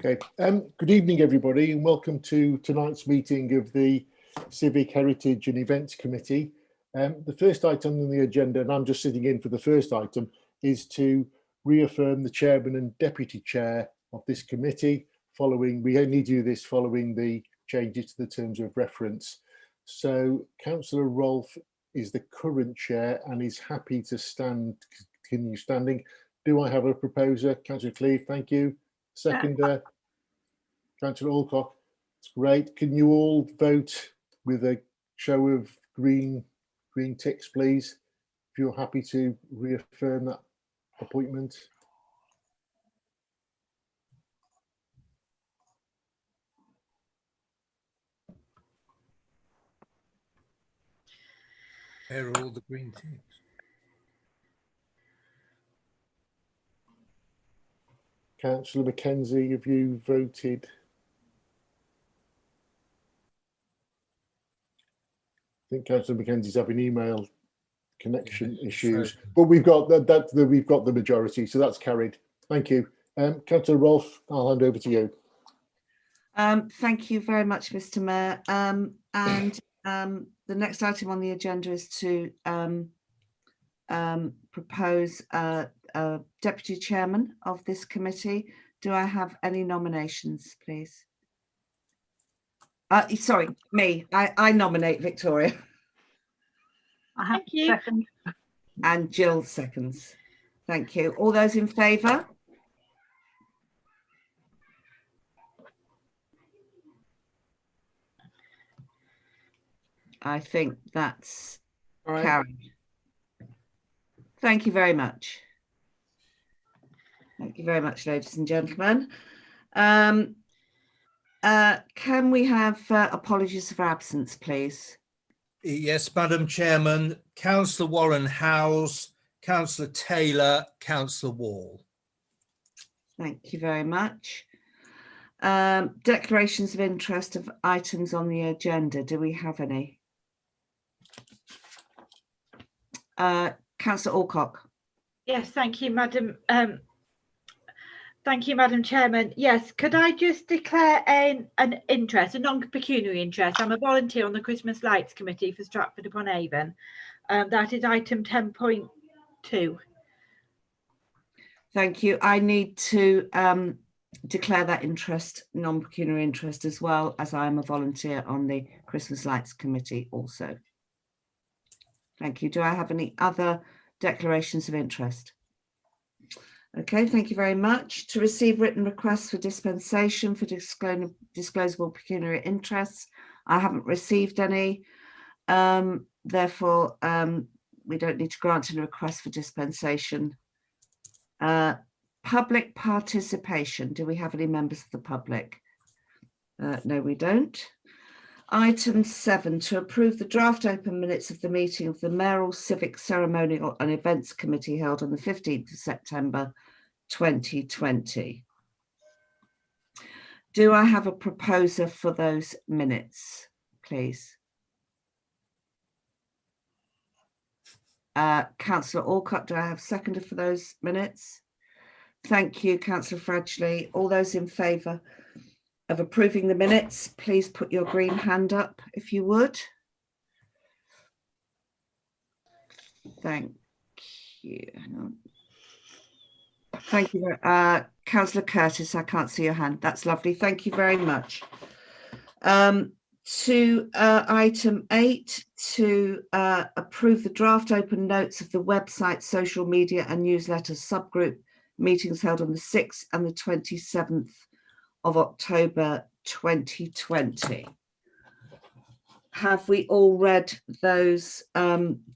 Okay, good evening everybody and welcome to tonight's meeting of the Civic Heritage and Events Committee. The first item on the agenda, and I'm just sitting in for the first item, is to reaffirm the chairman and deputy chair of this committee following, we only do this following the changes to the terms of reference. So Councillor Rolfe is the current chair and is happy to continue standing. Do I have a proposer? Councillor Cleeve, thank you. Seconder, Councillor Alcock. It's great. Can you all vote with a show of green ticks, please, if you're happy to reaffirm that appointment? Where are all the green ticks? Councillor Mackenzie, have you voted? I think Councillor Mackenzie's having email connection issues, but we've got we've got the majority, so that's carried. Thank you. Councillor Rolfe, I'll hand over to you. Thank you very much, Mr. Mayor. The next item on the agenda is to propose a deputy chairman of this committee. Do I have any nominations, please? Sorry, me. I nominate Victoria. Thank you. Second. And Jill seconds. Thank you. All those in favour? I think that's carried. Thank you very much. Thank you very much, ladies and gentlemen. Can we have apologies for absence, please? Yes, Madam Chairman. Councillor Warren Howes, Councillor Taylor, Councillor Wall. Thank you very much. Declarations of interest of items on the agenda. Do we have any? Councillor Alcock. Yes, thank you, Madam. Thank you, Madam Chairman. Yes, could I just declare an interest, a non-pecuniary interest? I'm a volunteer on the Christmas Lights Committee for Stratford-upon-Avon. That is item 10.2. Thank you. I need to declare that interest, non-pecuniary interest, as well, as I am a volunteer on the Christmas Lights Committee also. Thank you. Do I have any other declarations of interest? Okay, thank you very much. To receive written requests for dispensation for disclosable pecuniary interests. I haven't received any. Therefore, we don't need to grant any request for dispensation. Public participation. Do we have any members of the public? No, we don't. Item 7, to approve the draft open minutes of the meeting of the Mayoral Civic Ceremonial and Events Committee held on the 15th of September 2020. Do I have a proposer for those minutes, please? Councillor Alcock, do I have a seconder for those minutes? Thank you, Councillor Fradgley. All those in favour of approving the minutes, please put your green hand up if you would. Thank you. Hang on. Thank you. Councillor Curtis, I can't see your hand. That's lovely. Thank you very much. To item 8, to approve the draft open notes of the website, social media and newsletter subgroup meetings held on the 6th and the 27th of October 2020. Have we all read those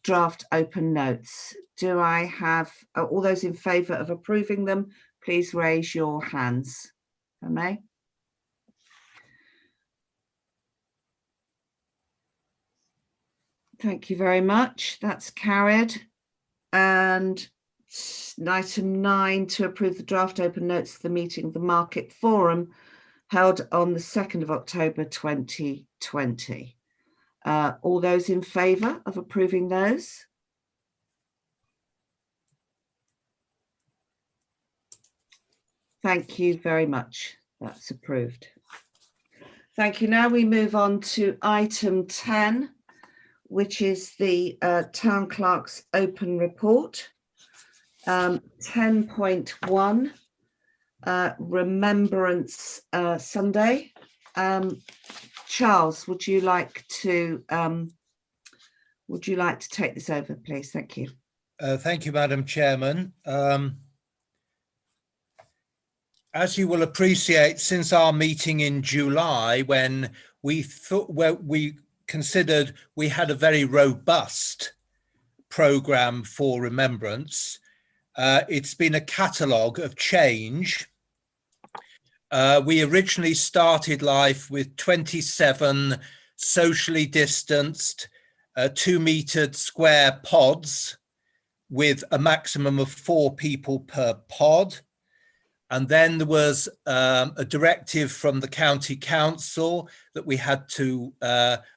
draft open notes? Do I have all those in favour of approving them? Please raise your hands. If I may. Thank you very much. That's carried. And item 9, to approve the draft open notes of the meeting of the Market Forum held on the 2nd of October 2020. All those in favour of approving those? Thank you very much. That's approved. Thank you. Now we move on to item 10, which is the Town Clerk's open report. 10.1, Remembrance Sunday. Charles, would you like to take this over, please? Thank you. Thank you, Madam Chairman. As you will appreciate, since our meeting in July, when we considered we had a very robust programme for remembrance, it's been a catalogue of change. We originally started life with 27 socially distanced 2-metre square pods with a maximum of 4 people per pod. And then there was a directive from the county council that we had to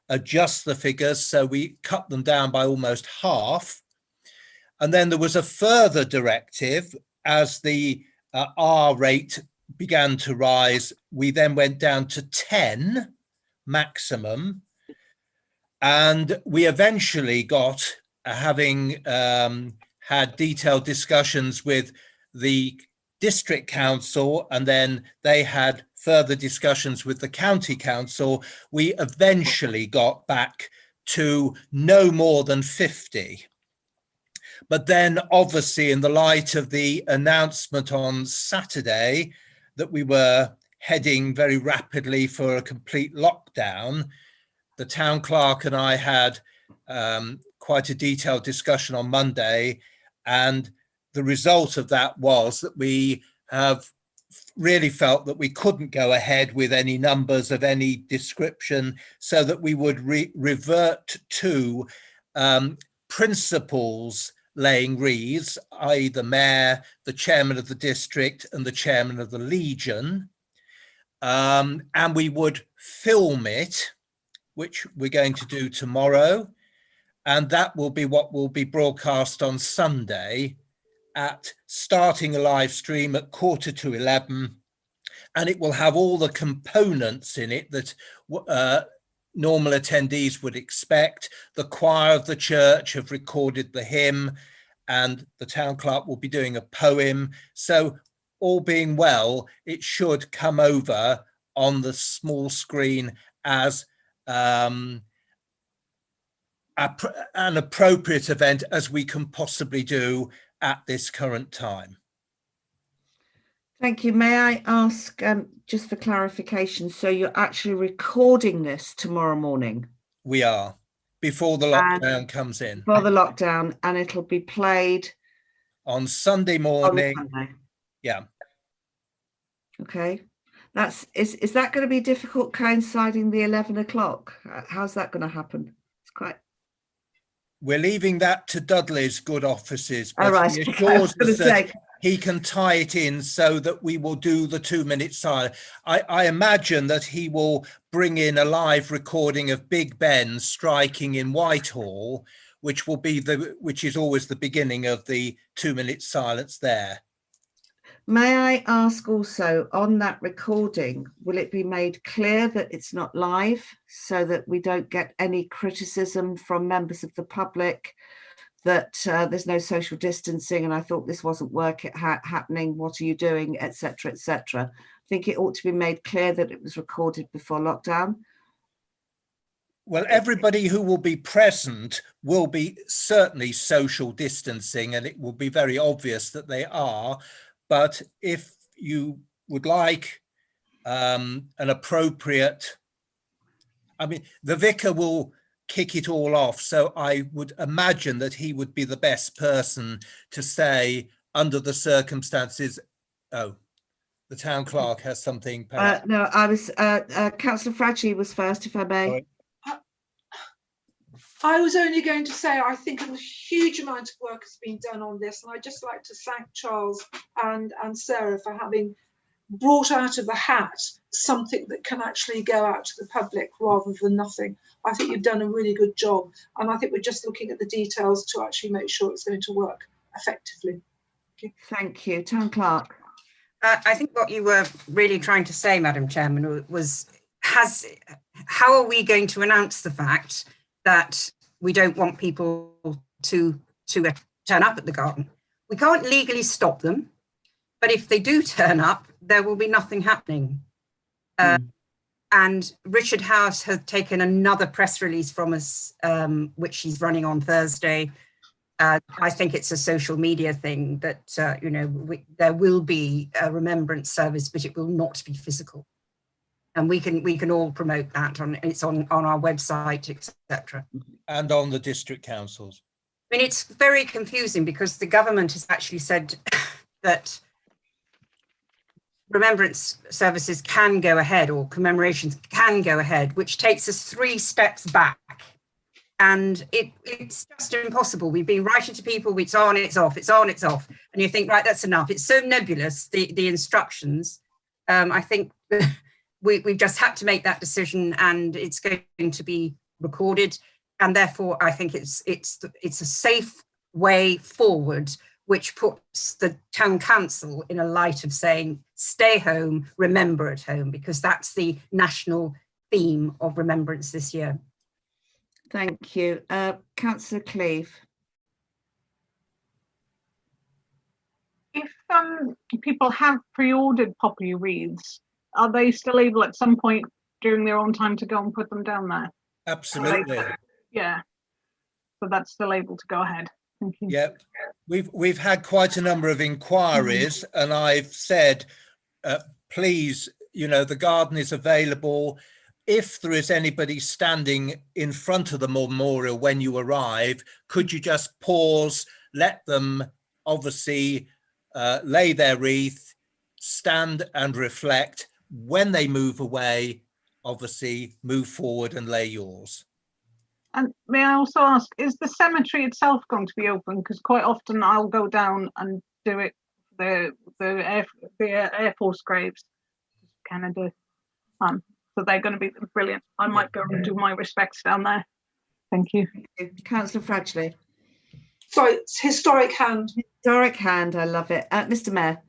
adjust the figures, so we cut them down by almost half. And then there was a further directive as the R rate began to rise. We then went down to 10 maximum. And we eventually got, having had detailed discussions with the district council, and then they had further discussions with the county council, we eventually got back to no more than 50. But then obviously, in the light of the announcement on Saturday that we were heading very rapidly for a complete lockdown, the town clerk and I had quite a detailed discussion on Monday, and the result of that was that we have really felt that we couldn't go ahead with any numbers of any description, so that we would revert to principals laying wreaths, i.e. the mayor, the chairman of the district and the chairman of the Legion. And we would film it, which we're going to do tomorrow. And that will be what will be broadcast on Sunday, at starting a live stream at 11:15, and it will have all the components in it that normal attendees would expect. The choir of the church have recorded the hymn, and the town clerk will be doing a poem. So all being well, it should come over on the small screen as an appropriate event as we can possibly do at this current time. Thank you. May I ask, just for clarification, so you're actually recording this tomorrow morning? We are, before the lockdown comes in. Before the lockdown, and it'll be played on Sunday morning. On Sunday. Yeah. Okay. Is that going to be difficult, coinciding the 11 o'clock? How's that going to happen? It's quite. We're leaving that to Dudley's good offices, but right. he assures us that he can tie it in so that we will do the 2-minute silence. I imagine that he will bring in a live recording of Big Ben striking in Whitehall, which is always the beginning of the 2-minute silence there. May I ask also, on that recording, will it be made clear that it's not live, so that we don't get any criticism from members of the public that there's no social distancing and I thought this wasn't happening, what are you doing, etc., etc. I think it ought to be made clear that it was recorded before lockdown. Well, everybody who will be present will be certainly social distancing, and it will be very obvious that they are. But if you would like an appropriate, I mean, the vicar will kick it all off. So I would imagine that he would be the best person to say, under the circumstances. Oh, the town clerk has something. No, I was, Councillor Fraggy was first, if I may. Sorry. I was only going to say, I think a huge amount of work has been done on this, and I'd just like to thank Charles and Sarah for having brought out of the hat something that can actually go out to the public rather than nothing. I think you've done a really good job, and I think we're just looking at the details to actually make sure it's going to work effectively. Thank you. Town clerk. I think what you were really trying to say, Madam Chairman, was how are we going to announce the fact that we don't want people to turn up at the garden? We can't legally stop them, but if they do turn up, there will be nothing happening. And Richard House has taken another press release from us, which he's running on Thursday. I think it's a social media thing that, there will be a remembrance service, but it will not be physical. And we can all promote that it's on our website, etc. And on the district councils. I mean, it's very confusing because the government has actually said that remembrance services can go ahead, or commemorations can go ahead, which takes us 3 steps back. And it's just impossible. We've been writing to people, it's on, it's off, it's on, it's off. And you think, right, that's enough. It's so nebulous, the instructions. I think we've just had to make that decision, and it's going to be recorded. And therefore, I think it's a safe way forward, which puts the town council in a light of saying, stay home, remember at home, because that's the national theme of remembrance this year. Thank you. Councillor Cleave. If people have pre-ordered poppy wreaths, are they still able at some point during their own time to go and put them down there? Absolutely. Yeah. So that's still able to go ahead. Thank you. Yeah, we've had quite a number of inquiries, and I've said, please, the garden is available. If there is anybody standing in front of the memorial when you arrive, could you just pause, let them obviously lay their wreath, stand and reflect. When they move away, obviously move forward and lay yours. And may I also ask, is the cemetery itself going to be open? Because quite often I'll go down and do it, the Air Force graves, Canada. So they're going to be brilliant. I might go and do my respects down there. Thank you. Councillor Fradgley. Sorry, it's historic hand. Historic hand, I love it. Mr. Mayor.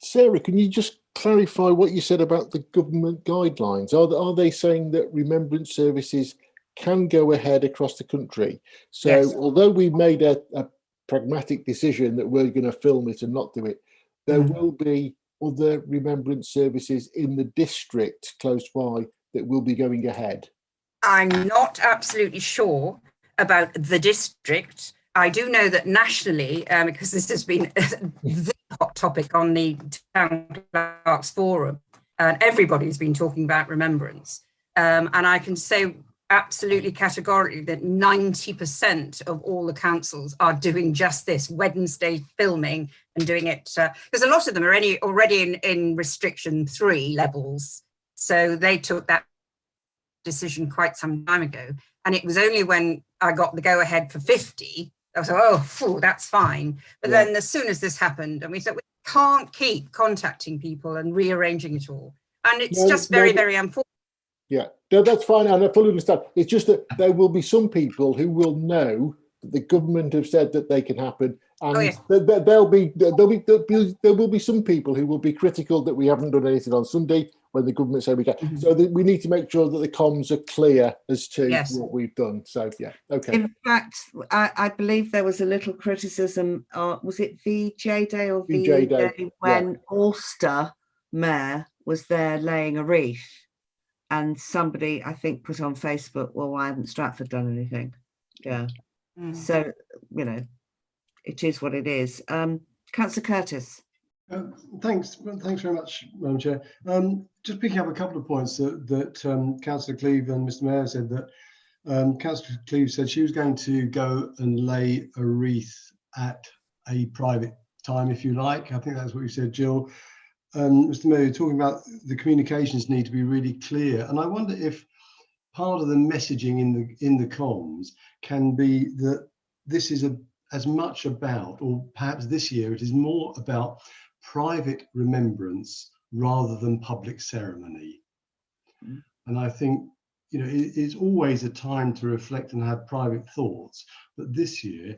Sarah, can you just clarify what you said about the government guidelines? Are they saying that remembrance services can go ahead across the country? So yes. Although we made a pragmatic decision that we're going to film it and not do it, there will be other remembrance services in the district close by that will be going ahead. I'm not absolutely sure about the district. I do know that nationally, because this has been the hot topic on the Town Clerks Forum, and everybody's been talking about remembrance. And I can say absolutely categorically that 90% of all the councils are doing just this, Wednesday filming and doing it, because a lot of them are already in restriction 3 levels. So they took that decision quite some time ago. And it was only when I got the go ahead for 50, I was like, oh, that's fine. But then as soon as this happened, and we said, we can't keep contacting people and rearranging it all. And it's just very, very unfortunate. Yeah, no, that's fine. And I fully understand. It's just that there will be some people who will know that the government have said that they can happen. And there will be some people who will be critical that we haven't done anything on Sunday when the government say we can. So we need to make sure that the comms are clear as to what we've done. So, yeah, okay. In fact, I believe there was a little criticism, was it VJ Day or VJ Day, when Ulster Mayor was there laying a wreath, and somebody, I think, put on Facebook, well, why hasn't Stratford done anything? Yeah. So, it is what it is. Councillor Curtis. Thanks very much, Madam Chair. Just picking up a couple of points that Councillor Cleave and Mr. Mayor said, that Councillor Cleave said she was going to go and lay a wreath at a private time, if you like. I think that's what you said, Jill. Mr. Mayor, you're talking about the communications need to be really clear, and I wonder if part of the messaging in the comms can be that this is as much about, or perhaps this year it is more about, private remembrance rather than public ceremony. And I think it's always a time to reflect and have private thoughts, but this year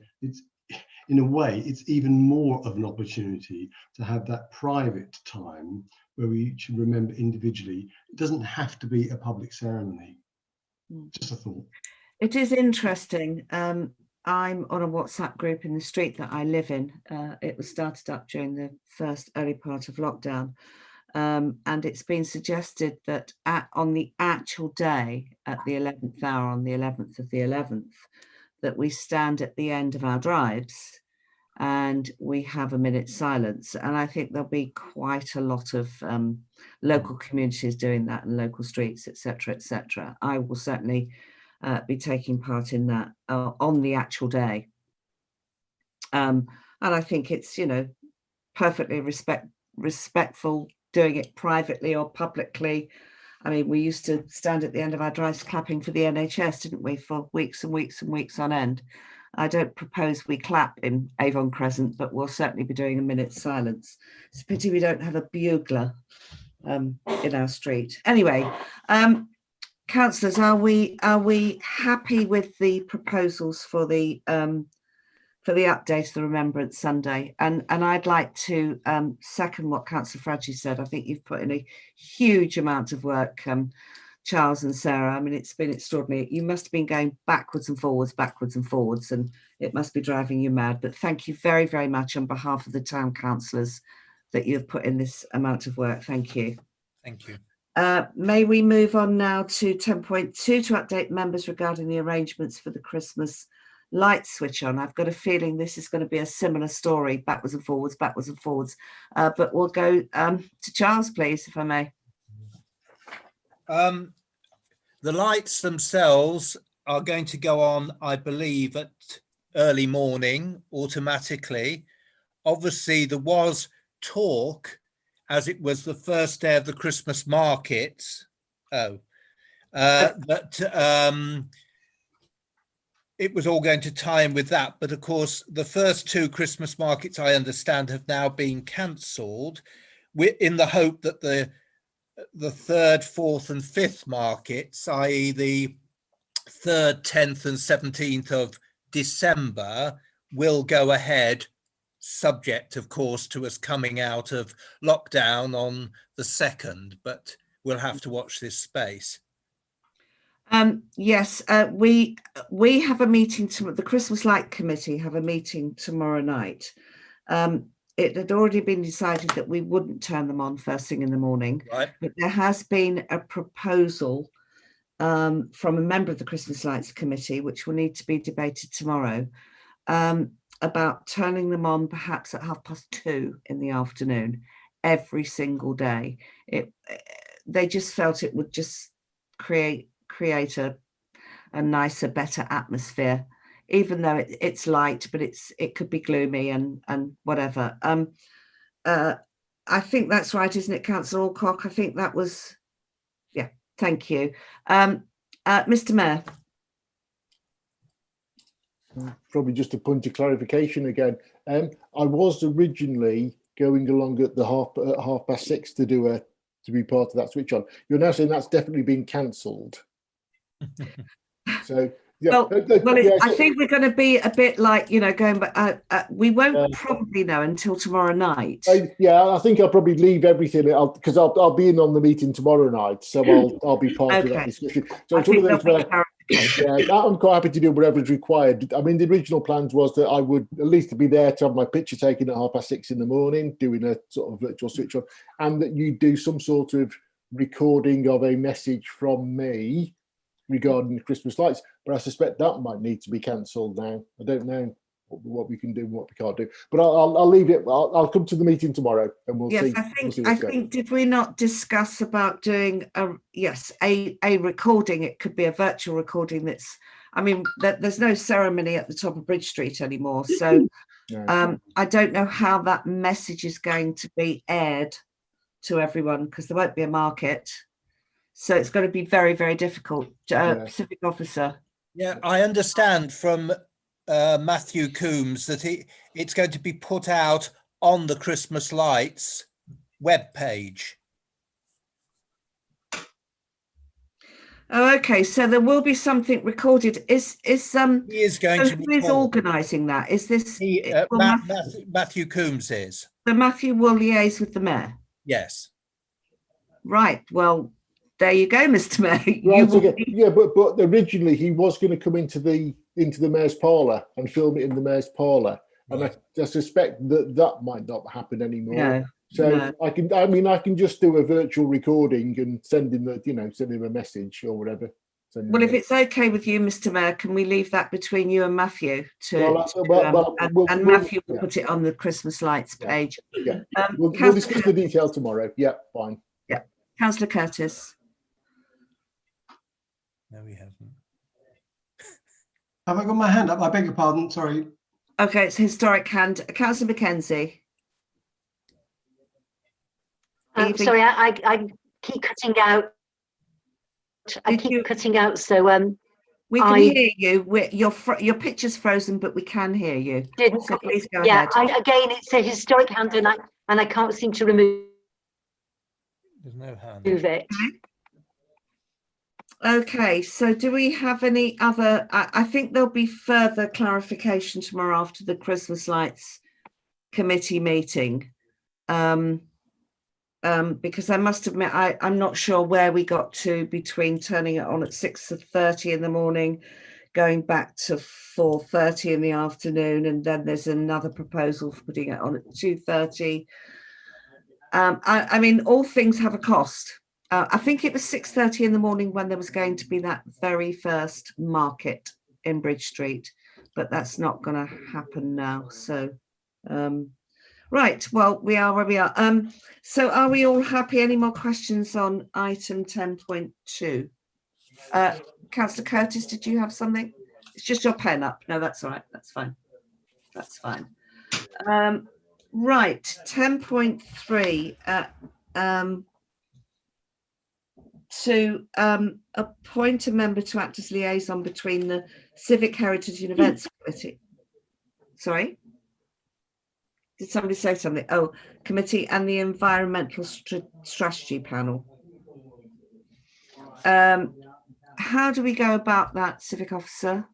in a way, it's even more of an opportunity to have that private time where we should remember individually. It doesn't have to be a public ceremony. Just a thought. It is interesting. I'm on a WhatsApp group in the street that I live in. It was started up during the first early part of lockdown. And it's been suggested that on the actual day, at the 11th hour, on the 11th of the 11th, that we stand at the end of our drives and we have a minute's silence. And I think there'll be quite a lot of local communities doing that, and local streets, etc., etc. I will certainly be taking part in that on the actual day. And I think it's, perfectly respectful doing it privately or publicly. I mean, we used to stand at the end of our drives clapping for the NHS, didn't we, for weeks and weeks and weeks on end. I don't propose we clap in Avon Crescent, but we'll certainly be doing a minute's silence. It's a pity we don't have a bugler in our street. Anyway, councillors, are we happy with the proposals for the update of the Remembrance Sunday? And I'd like to second what Councillor Fraggy said. I think you've put in a huge amount of work, Charles and Sarah. I mean, it's been extraordinary. You must have been going backwards and forwards, and it must be driving you mad. But thank you very, very much on behalf of the town councillors that you've put in this amount of work. Thank you. Thank you. May we move on now to 10.2 to update members regarding the arrangements for the Christmas light switch on. I've got a feeling this is going to be a similar story, backwards and forwards, but we'll go to Charles, please, if I may. The lights themselves are going to go on, I believe, at early morning automatically. Obviously, there was talk, as it was the first day of the Christmas markets, that it was all going to tie in with that. But of course, the first two Christmas markets, I understand, have now been cancelled, in the hope that the third, fourth and fifth markets, i.e. the 3rd, 10th and 17th of December, will go ahead, subject, of course, to us coming out of lockdown on the 2nd, but we'll have to watch this space. Yes, we have a meeting the Christmas Light Committee have a meeting tomorrow night. It had already been decided that we wouldn't turn them on first thing in the morning, right? But there has been a proposal from a member of the Christmas Lights Committee, which will need to be debated tomorrow, about turning them on perhaps at 2:30 in the afternoon every single day. They just felt it would just create a nicer, better atmosphere, even though it's light, but it could be gloomy and whatever. I think that's right, isn't it, Councillor Alcock? I think that was, yeah, thank you. Mr. Mayor. Probably just a point of clarification again. I was originally going along at 6:30 to be part of that switch on. You're now saying that's definitely been cancelled. So yeah, I think we're going to be a bit like, going back. We won't probably know until tomorrow night. I think I'll probably leave everything because I'll be in on the meeting tomorrow night, so I'll be part of that discussion. So it's one of those where, I'm quite happy to do whatever is required. I mean, the original plans was that I would at least be there to have my picture taken at 6:30 in the morning, doing a sort of virtual switch on, and that you do some sort of recording of a message from me regarding the Christmas lights, but I suspect that might need to be cancelled now. I don't know what we can do and what we can't do, but I'll leave it. I'll come to the meeting tomorrow and we'll see. I think did we not discuss about doing a recording? It could be a virtual recording. There's no ceremony at the top of Bridge Street anymore, so I don't know how that message is going to be aired to everyone because there won't be a market. So it's going to be very, very difficult. Civic officer. Yeah, I understand from Matthew Coombs that it's going to be put out on the Christmas Lights webpage. Oh, okay, so there will be something recorded. Is He is going so to who is record. organising that? Is this He, will Matthew Coombs is. so Matthew will liaise with the mayor? Yes. Right. Well, there you go, Mr. Mayor. Right, okay. Yeah, but originally he was going to come into the mayor's parlour and film it in the mayor's parlour, and Right. I suspect that might not happen anymore. No, So no. I can just do a virtual recording and send him a message or whatever. Well, if it's okay with you, Mr. Mayor, can we leave that between you and Matthew and Matthew will put it on the Christmas lights page. Yeah, we'll discuss the detail tomorrow. Yeah, fine. Yeah, Councillor Curtis. No, we haven't. Have I got my hand up? I beg your pardon. Sorry. Okay, it's historic hand. Councillor Mackenzie. Sorry, I keep cutting out. I keep cutting out. So we can hear you. Your picture's frozen, but we can hear you. So please go ahead. Again, it's a historic hand, and I can't seem to remove. There's no hand. Move it. Okay, so do we have any other? I think there'll be further clarification tomorrow after the Christmas lights committee meeting. Because I must admit, I'm not sure where we got to between turning it on at 6:30 in the morning, going back to 4:30 in the afternoon, and then there's another proposal for putting it on at 2:30. I mean, all things have a cost. I think it was 6:30 in the morning when there was going to be that very first market in Bridge Street, but that's not going to happen now. So, right, well, we are where we are. So are we all happy? Any more questions on item 10.2? Councillor Curtis, did you have something? It's just your pen up. No, that's all right. That's fine. That's fine. Right, 10.3. To appoint a member to act as liaison between the Civic Heritage and Events Committee. Sorry? Did somebody say something? Oh, committee and the Environmental Strategy Panel. How do we go about that, Civic Officer?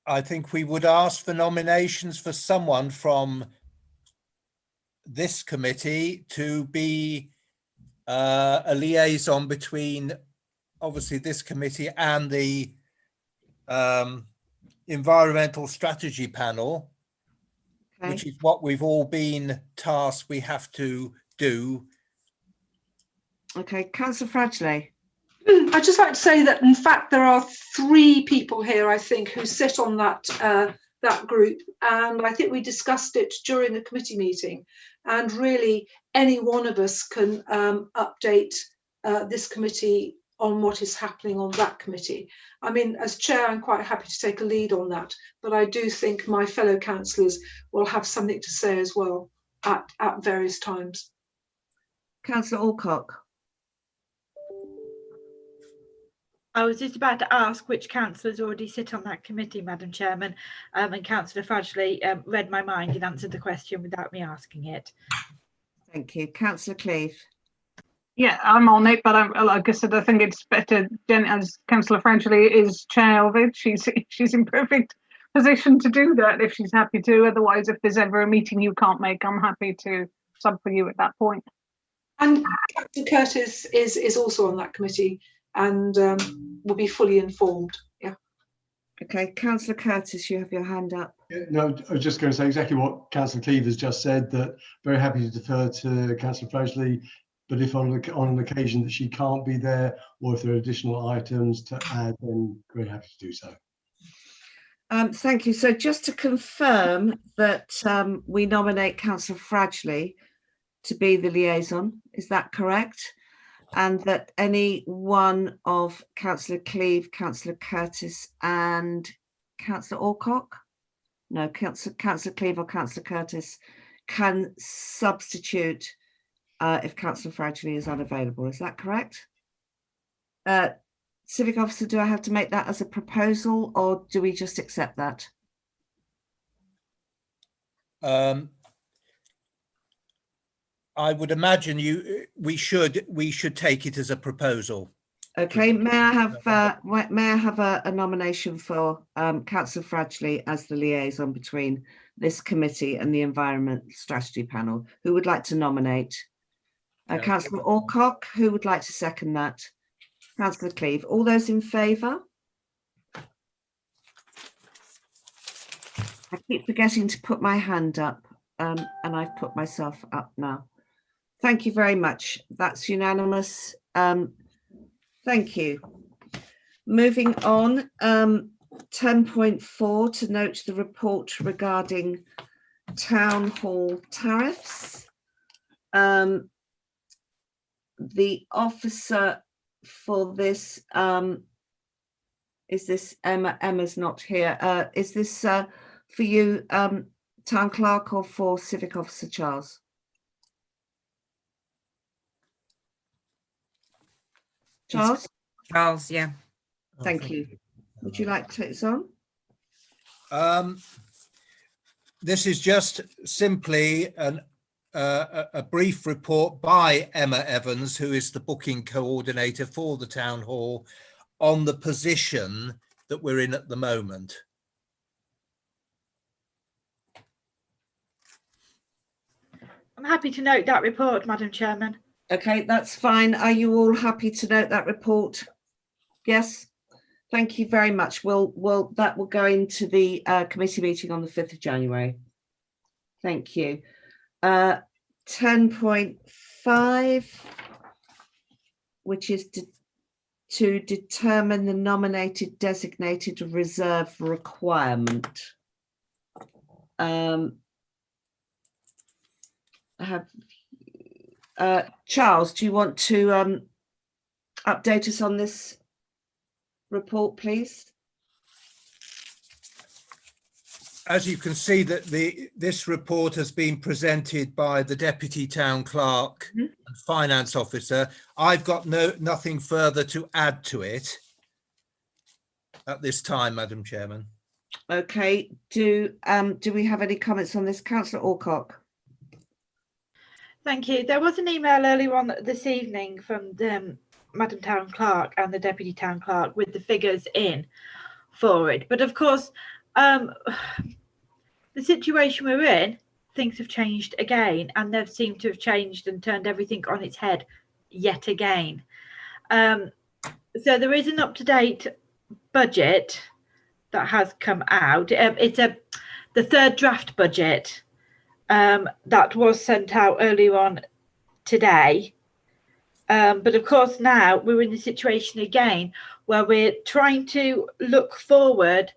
I think we would ask for nominations for someone from this committee to be a liaison between obviously this committee and the Environmental Strategy Panel, okay, which is what we've all been tasked we have to do. Okay, Councillor Fradgley. I'd just like to say that in fact there are 3 people here, I think, who sit on that that group, and I think we discussed it during the committee meeting, and really any one of us can update this committee on what is happening on that committee. I mean, as chair, I'm quite happy to take a lead on that, but I do think my fellow councillors will have something to say as well at various times. Councillor Alcock. I was just about to ask which councillors already sit on that committee, Madam Chairman, and Councillor Fradgley read my mind and answered the question without me asking it. Thank you. Councillor Cleeve. Yeah, I'm on it, but like I said, I think it's better, as Councillor Fradgley is chair of it, she's in perfect position to do that if she's happy to. Otherwise, if there's ever a meeting you can't make, I'm happy to sub for you at that point. And Captain Curtis is also on that committee and will be fully informed. Yeah. Okay, Councillor Curtis, you have your hand up. Yeah, no, I was just going to say exactly what Councillor Cleeve has just said, that very happy to defer to Councillor Fradgley, but if on an occasion that she can't be there, or if there are additional items to add, then very happy to do so. Thank you. So just to confirm that we nominate Councillor Fradgley to be the liaison, is that correct? And that any one of Councillor Cleeve, Councillor Curtis and Councillor Alcock, no, Councillor Cleeve or Councillor Curtis can substitute if Councillor Fradgley is unavailable. Is that correct? Civic Officer, do I have to make that as a proposal or do we just accept that? I would imagine we should take it as a proposal. Okay, may I have a nomination for Councillor Fradgley as the liaison between this committee and the Environment Strategy Panel? Who would like to nominate? Councillor Alcock, who would like to second that? Councillor Cleeve. All those in favour? I keep forgetting to put my hand up, and I've put myself up now. Thank you very much. That's unanimous. Thank you. Moving on, 10.4 to note the report regarding town hall tariffs. The officer for this, is this Emma? Emma's not here. Is this for you, Town Clerk, or for Civic Officer Charles? Charles? Charles, yeah. Thank you. Would you like to take this on? This is just simply a brief report by Emma Evans, who is the booking coordinator for the town hall, on the position that we're in at the moment. I'm happy to note that report, Madam Chairman. Okay, that's fine. Are you all happy to note that report? Yes. Thank you very much. That will go into the committee meeting on the 5th of January. Thank you. 10.5, which is to determine the nominated designated reserve requirement. Charles, do you want to update us on this report, please? As you can see, that this report has been presented by the Deputy Town Clerk and Finance Officer. I've got nothing further to add to it at this time, Madam Chairman. Okay. Do we have any comments on this, Councillor Alcock? Thank you. There was an email earlier on this evening from the Madam Town Clerk and the Deputy Town Clerk with the figures in for it. But of course, the situation we're in, things have changed again, and they've seemed to have changed and turned everything on its head yet again. So there is an up-to-date budget that has come out. It's the third draft budget that was sent out earlier on today. But of course, now we're in the situation again where we're trying to look forward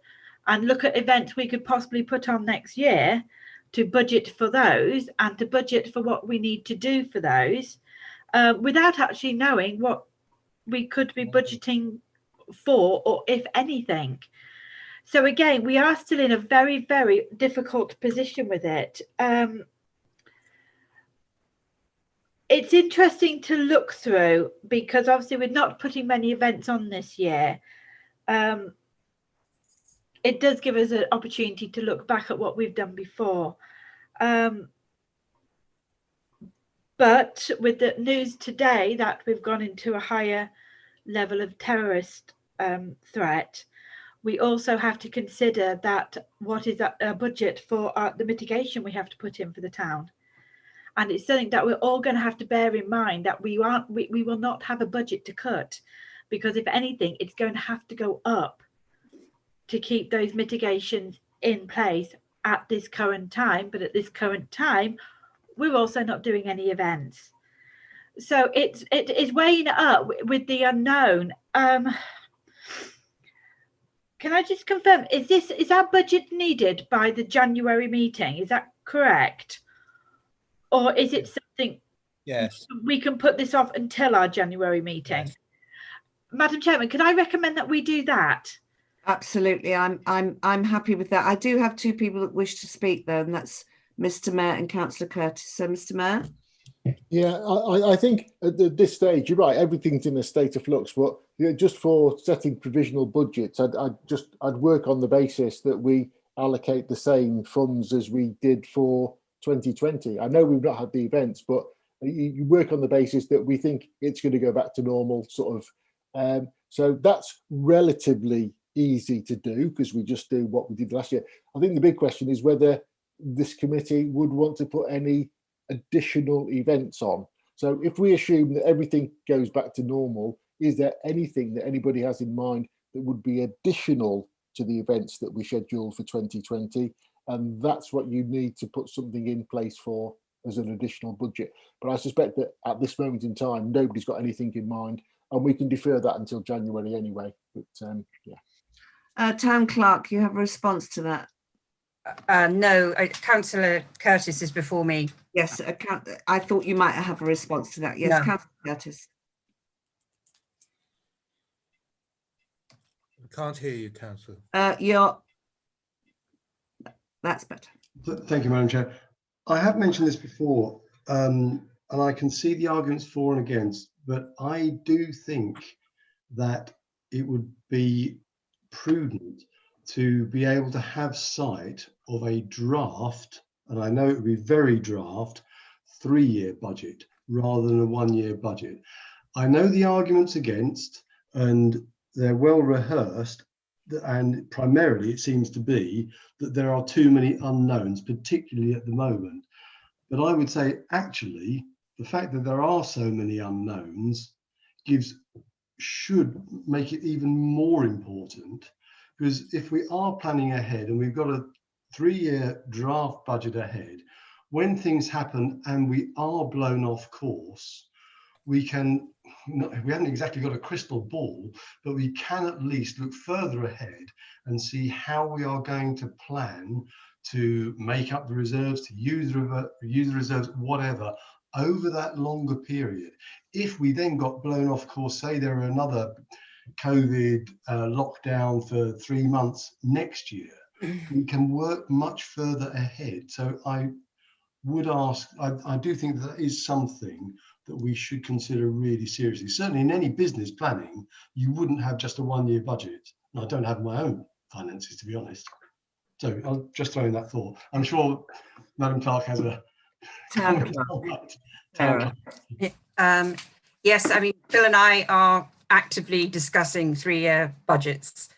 and look at events we could possibly put on next year to budget for those and to budget for what we need to do for those without actually knowing what we could be budgeting for, or if anything. So again, we are still in a very, very difficult position with it. It's interesting to look through because obviously we're not putting many events on this year. It does give us an opportunity to look back at what we've done before. But with the news today that we've gone into a higher level of terrorist threat, we also have to consider that what is a budget for the mitigation we have to put in for the town. And it's something that we're all going to have to bear in mind, that we will not have a budget to cut, because if anything, it's going to have to go up to keep those mitigations in place at this current time. But at this current time, we're also not doing any events. So it is weighing up with the unknown. Can I just confirm, is our budget needed by the January meeting? Is that correct? Or is it something? Yes. We can put this off until our January meeting. Yes. Madam Chairman, could I recommend that we do that? Absolutely, I'm happy with that. I do have two people that wish to speak though, and that's Mr. Mayor and Councillor Curtis. So, Mr. Mayor. Yeah, I think at this stage, you're right, everything's in a state of flux, but just for setting provisional budgets, I'd work on the basis that we allocate the same funds as we did for 2020. I know we've not had the events, but You work on the basis that we think it's going to go back to normal, sort of. So that's relatively easy to do because we just do what we did last year. I think the big question is whether this committee would want to put any additional events on. So if we assume that everything goes back to normal, is there anything that anybody has in mind that would be additional to the events that we scheduled for 2020? And that's what you need to put something in place for as an additional budget. But I suspect that at this moment in time, nobody's got anything in mind, and we can defer that until January anyway. But yeah. Town Clerk, you have a response to that? No, Councillor Curtis is before me. Yes, I thought you might have a response to that. Yes, No. Councillor Curtis. I can't hear you, Councillor. That's better. Thank you, Madam Chair. I have mentioned this before, and I can see the arguments for and against, but I do think that it would be prudent to be able to have sight of a draft, and I know it would be very draft, 3-year budget rather than a 1-year budget. I know the arguments against, and they're well rehearsed, and primarily it seems to be that there are too many unknowns, particularly at the moment. But I would say actually the fact that there are so many unknowns should make it even more important, because if we are planning ahead and we've got a 3-year draft budget ahead, when things happen and we are blown off course, we haven't exactly got a crystal ball, but we can at least look further ahead and see how we are going to plan to make up the reserves, to use the reserves, whatever, over that longer period. If we then got blown off course, say there are another COVID lockdown for 3 months next year, we can work much further ahead. So I would ask, I do think that is something that we should consider really seriously. Certainly in any business planning, you wouldn't have just a 1-year budget. And I don't have my own finances, to be honest. So I'll just throw in that thought. I'm sure Madam Clerk has a Town Clerk. Yes, I mean, Phil and I are actively discussing 3-year budgets.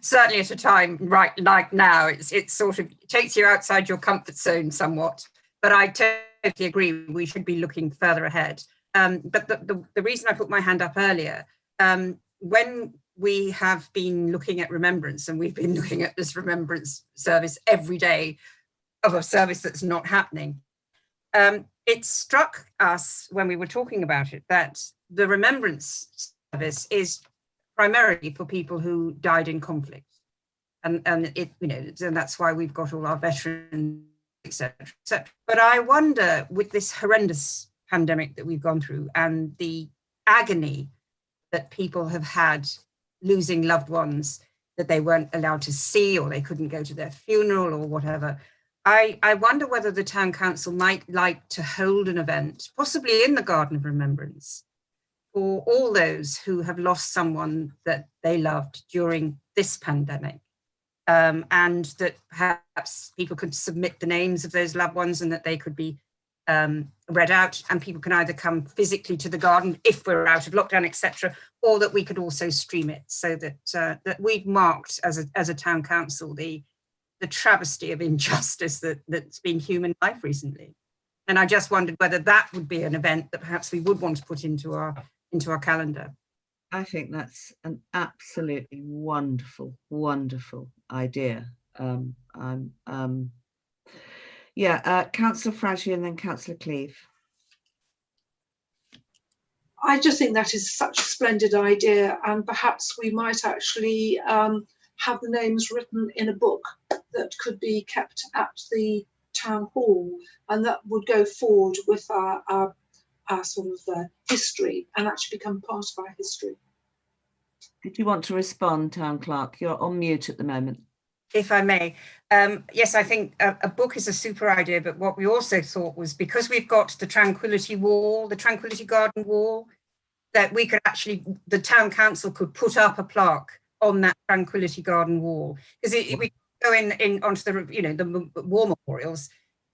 Certainly at a time right like now, it sort of takes you outside your comfort zone somewhat. But I totally agree, we should be looking further ahead. But the reason I put my hand up earlier, when we have been looking at remembrance, and we've been looking at this remembrance service every day of a service that's not happening, it struck us when we were talking about it that the remembrance service is primarily for people who died in conflict, and it, you know, and that's why we've got all our veterans, etc., etc. But I wonder, with this horrendous pandemic that we've gone through and the agony that people have had losing loved ones that they weren't allowed to see, or they couldn't go to their funeral or whatever, I wonder whether the town council might like to hold an event, possibly in the Garden of Remembrance, for all those who have lost someone that they loved during this pandemic, and that perhaps people could submit the names of those loved ones and that they could be read out, and people can either come physically to the garden if we're out of lockdown, etc., or that we could also stream it, so that that we've marked as a town council the travesty of injustice that's been human life recently. And I just wondered whether that would be an event that perhaps we would want to put into our calendar. I think that's an absolutely wonderful, wonderful idea. Councillor Frashy and then Councillor Cleave. I just think that is such a splendid idea, and perhaps we might actually have the names written in a book that could be kept at the town hall, and that would go forward with our sort of history and actually become part of our history. Did you want to respond, Town Clerk? You're on mute at the moment. If I may, yes, I think a book is a super idea, but what we also thought was, because we've got the Tranquility Wall, the Tranquility Garden Wall, that we could actually, the town council could put up a plaque on that Tranquility Garden Wall, because we go in onto the, you know, the war memorials,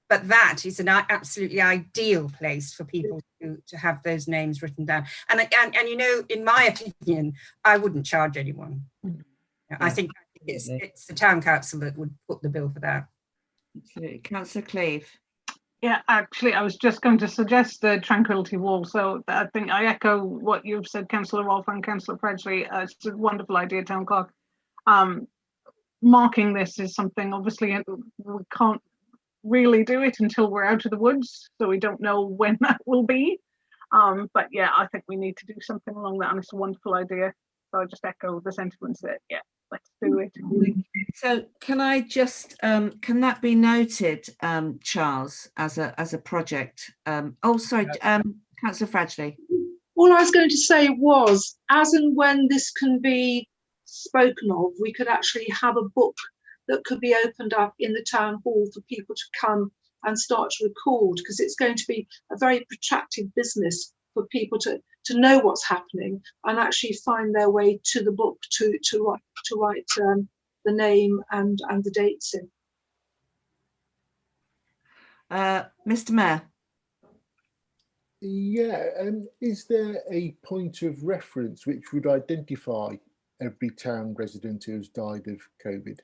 but that is an absolutely ideal place for people to have those names written down. And you know, in my opinion, I wouldn't charge anyone. I think it's the town council that would put the bill for that. Absolutely. Councillor Cleeve. Yeah, actually, I was just going to suggest the Tranquility Wall. So I think I echo what you've said, Councillor Rolfe and Councillor Fredgley. It's a wonderful idea, Town Clerk. Marking this is something, obviously, we can't really do it until we're out of the woods, so we don't know when that will be. But yeah, I think we need to do something along that, and it's a wonderful idea. So I just echo the sentiments that, yeah, let's do it. So can I just, can that be noted, Charles, as a project? Oh, sorry, Councillor Fradgley. All I was going to say was, as and when this can be spoken of, we could actually have a book that could be opened up in the town hall for people to come and start to record, because it's going to be a very protracted business for people to know what's happening and actually find their way to the book to write the name and the dates in. Mr. Mayor. Yeah, is there a point of reference which would identify every town resident who's died of COVID?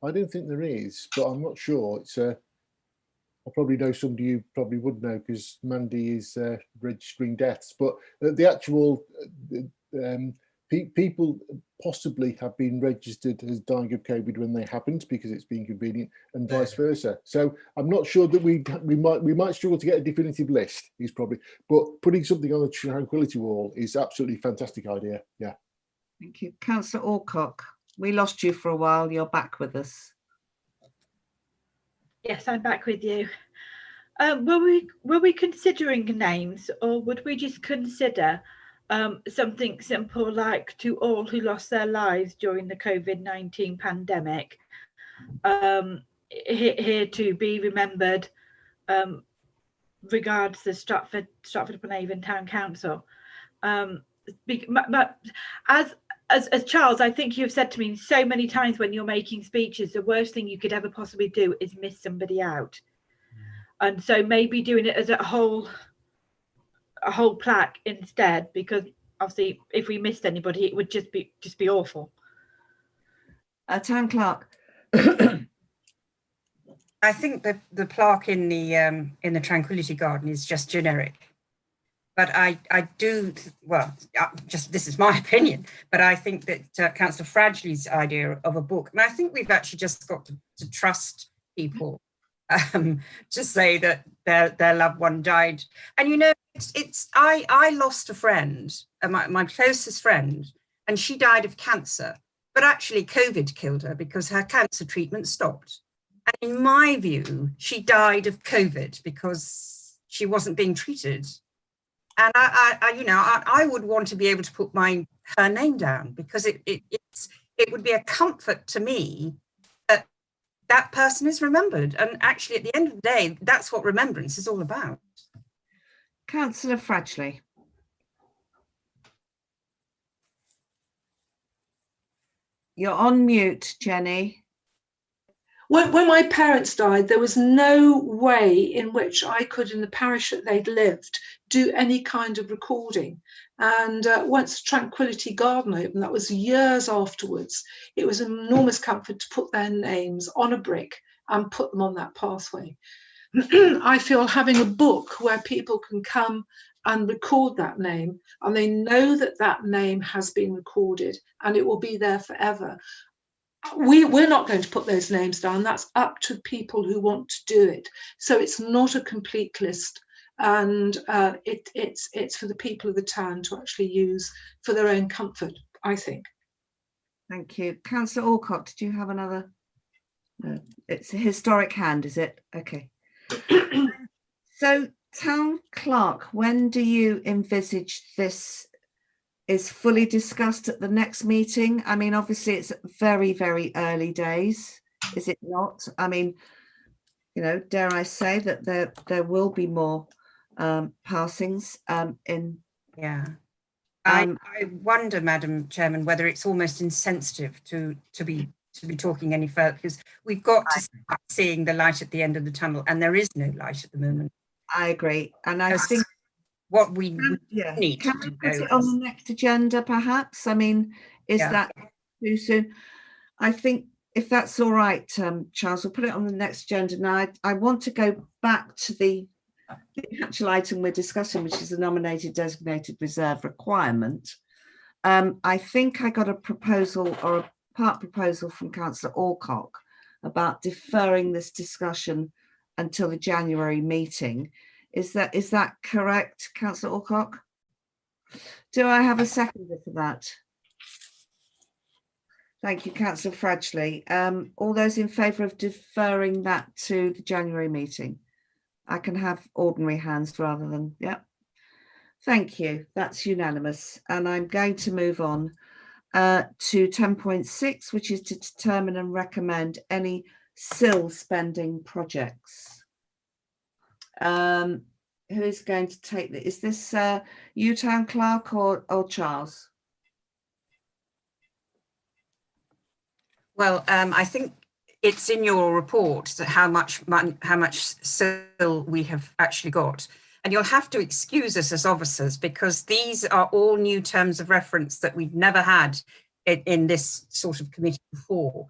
I don't think there is, but I'm not sure. It's I probably know somebody who probably would know, because Mandy is registering deaths. But the actual people possibly have been registered as dying of COVID when they haven't, because it's been convenient, and vice versa. So I'm not sure that we might struggle to get a definitive list. Is probably, but putting something on the Tranquility Wall is absolutely fantastic idea. Yeah. Thank you, Councillor Alcock. We lost you for a while. You're back with us. Yes, I'm back with you. Were we considering names, or would we just consider something simple like "to all who lost their lives during the COVID-19 pandemic, here to be remembered, regards the Stratford-upon-Avon Town Council"? As Charles, I think you've said to me so many times when you're making speeches, the worst thing you could ever possibly do is miss somebody out. And so maybe doing it as a whole plaque instead, because obviously if we missed anybody, it would just be awful. Town Clerk. I think that the plaque in the Tranquility Garden is just generic. But I do, well, just this is my opinion, but I think that Councillor Fradgley's idea of a book, and I think we've actually just got to trust people to say that their loved one died. And you know, I lost a friend, my closest friend, and she died of cancer, but actually COVID killed her because her cancer treatment stopped. And in my view, she died of COVID because she wasn't being treated. And I would want to be able to put her name down, because it would be a comfort to me that that person is remembered. And actually, at the end of the day, that's what remembrance is all about. Councillor Fradgley. You're on mute, Jenny. When my parents died, there was no way in which I could, in the parish that they'd lived, do any kind of recording. And once Tranquility Garden opened, that was years afterwards, it was an enormous comfort to put their names on a brick and put them on that pathway. I feel having a book where people can come and record that name, and they know that that name has been recorded and it will be there forever. We're not going to put those names down. That's up to people who want to do it. So it's not a complete list, and it's for the people of the town to actually use for their own comfort, I think. Thank you. Councillor Alcock, did you have another? No, it's a historic hand, is it? Okay. So, Town Clerk, when do you envisage this is fully discussed at the next meeting? I mean, obviously it's very, very early days, is it not? I mean, you know, dare I say that there will be more passings in. Yeah. I wonder, Madam Chairman, whether it's almost insensitive to be to be talking any further, because we've got to start seeing the light at the end of the tunnel, and there is no light at the moment. I agree, and I think what we need can to we do put it on the next agenda, perhaps? I mean, is that too soon? I think if that's all right, Charles, we'll put it on the next agenda. Now, I want to go back to the actual item we're discussing, which is the nominated designated reserve requirement. I think I got a proposal or a part proposal from Councillor Alcock about deferring this discussion until the January meeting. Is that correct, Councillor Alcock? Do I have a seconder for that? Thank you, Councillor Fradgley. All those in favour of deferring that to the January meeting? I can have ordinary hands rather than, Thank you, that's unanimous. And I'm going to move on to 10.6, which is to determine and recommend any SIL spending projects. Who's going to take that? Is this you, Town Clerk, or Charles? Well, I think it's in your report that how much SIL we have actually got. And you'll have to excuse us as officers, because these are all new terms of reference that we've never had in this sort of committee before.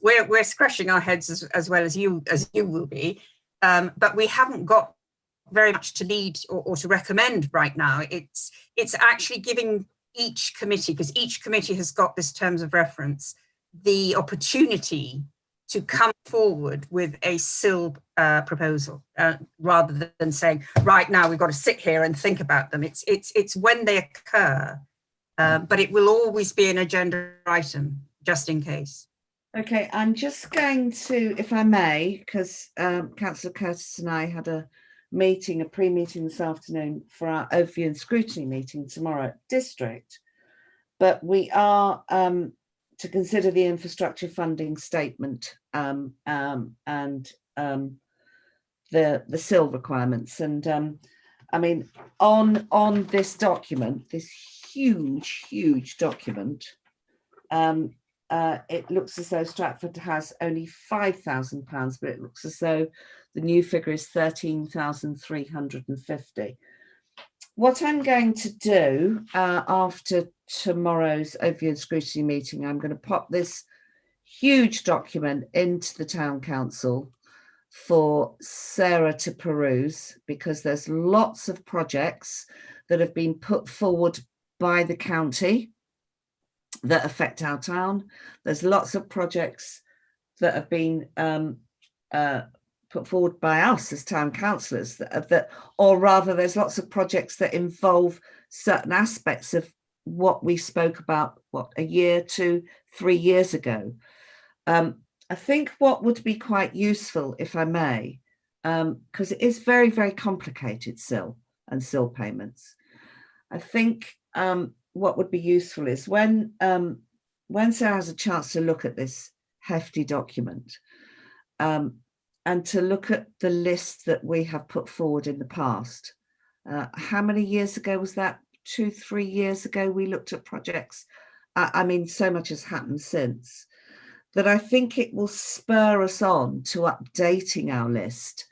We're scratching our heads as well as you will be, but we haven't got very much to lead or to recommend right now. It's actually giving each committee, because each committee has got this terms of reference, the opportunity to come forward with a SIL proposal, rather than saying, right now we've got to sit here and think about them. It's when they occur, but it will always be an agenda item, just in case. Okay, I'm just going to, if I may, because Councillor Curtis and I had a pre-meeting this afternoon for our overview and scrutiny meeting tomorrow at District, but we are to consider the infrastructure funding statement and the SIL requirements. And I mean, on this document, this huge document, it looks as though Stratford has only £5,000, but it looks as though the new figure is 13,350. What I'm going to do after tomorrow's overview and scrutiny meeting, I'm going to pop this huge document into the Town Council for Sarah to peruse, because there's lots of projects that have been put forward by the county that affect our town. There's lots of projects that have been put forward by us as town councillors, or rather there's lots of projects that involve certain aspects of what we spoke about, a year, 2, 3 years ago. I think what would be quite useful, if I may, because it is very, very complicated, SIL and SIL payments. I think what would be useful is when Sarah has a chance to look at this hefty document, and to look at the list that we have put forward in the past. How many years ago was that? 2, 3 years ago, we looked at projects. I mean, so much has happened since, that I think it will spur us on to updating our list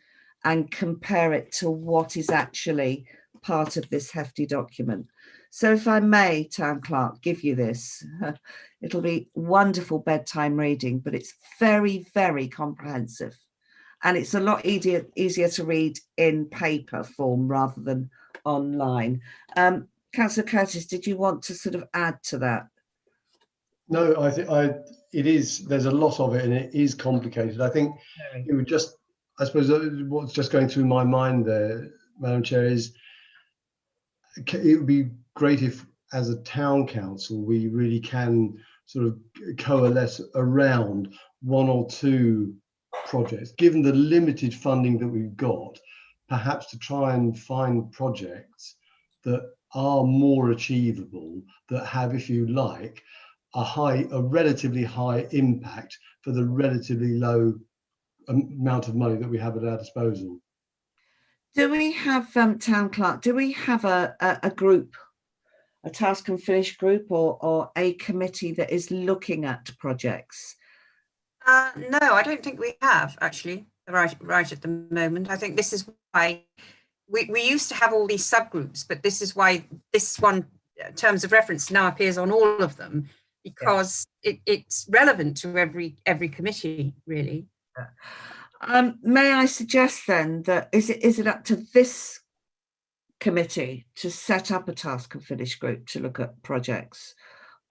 and compare it to what is actually part of this hefty document. So if I may, Town Clerk, give you this, it'll be wonderful bedtime reading, but it's very, very comprehensive. And it's a lot easier to read in paper form rather than online. Councillor Curtis, did you want to sort of add to that? No, I think it is. There's a lot of it, and it is complicated. I think it would just, I suppose, what's just going through my mind there, Madam Chair, is it would be great if, as a town council, we really can sort of coalesce around 1 or 2 projects, given the limited funding that we've got, perhaps to try and find projects that are more achievable, that have, if you like, a relatively high impact for the relatively low amount of money that we have at our disposal. Do we have, Town Clerk, do we have a group task and finish group or a committee that is looking at projects? No, I don't think we have actually right at the moment. I think this is why we used to have all these subgroups, but this is why this one terms of reference now appears on all of them, because it's relevant to every committee, really. May I suggest then that is it up to this committee to set up a task and finish group to look at projects,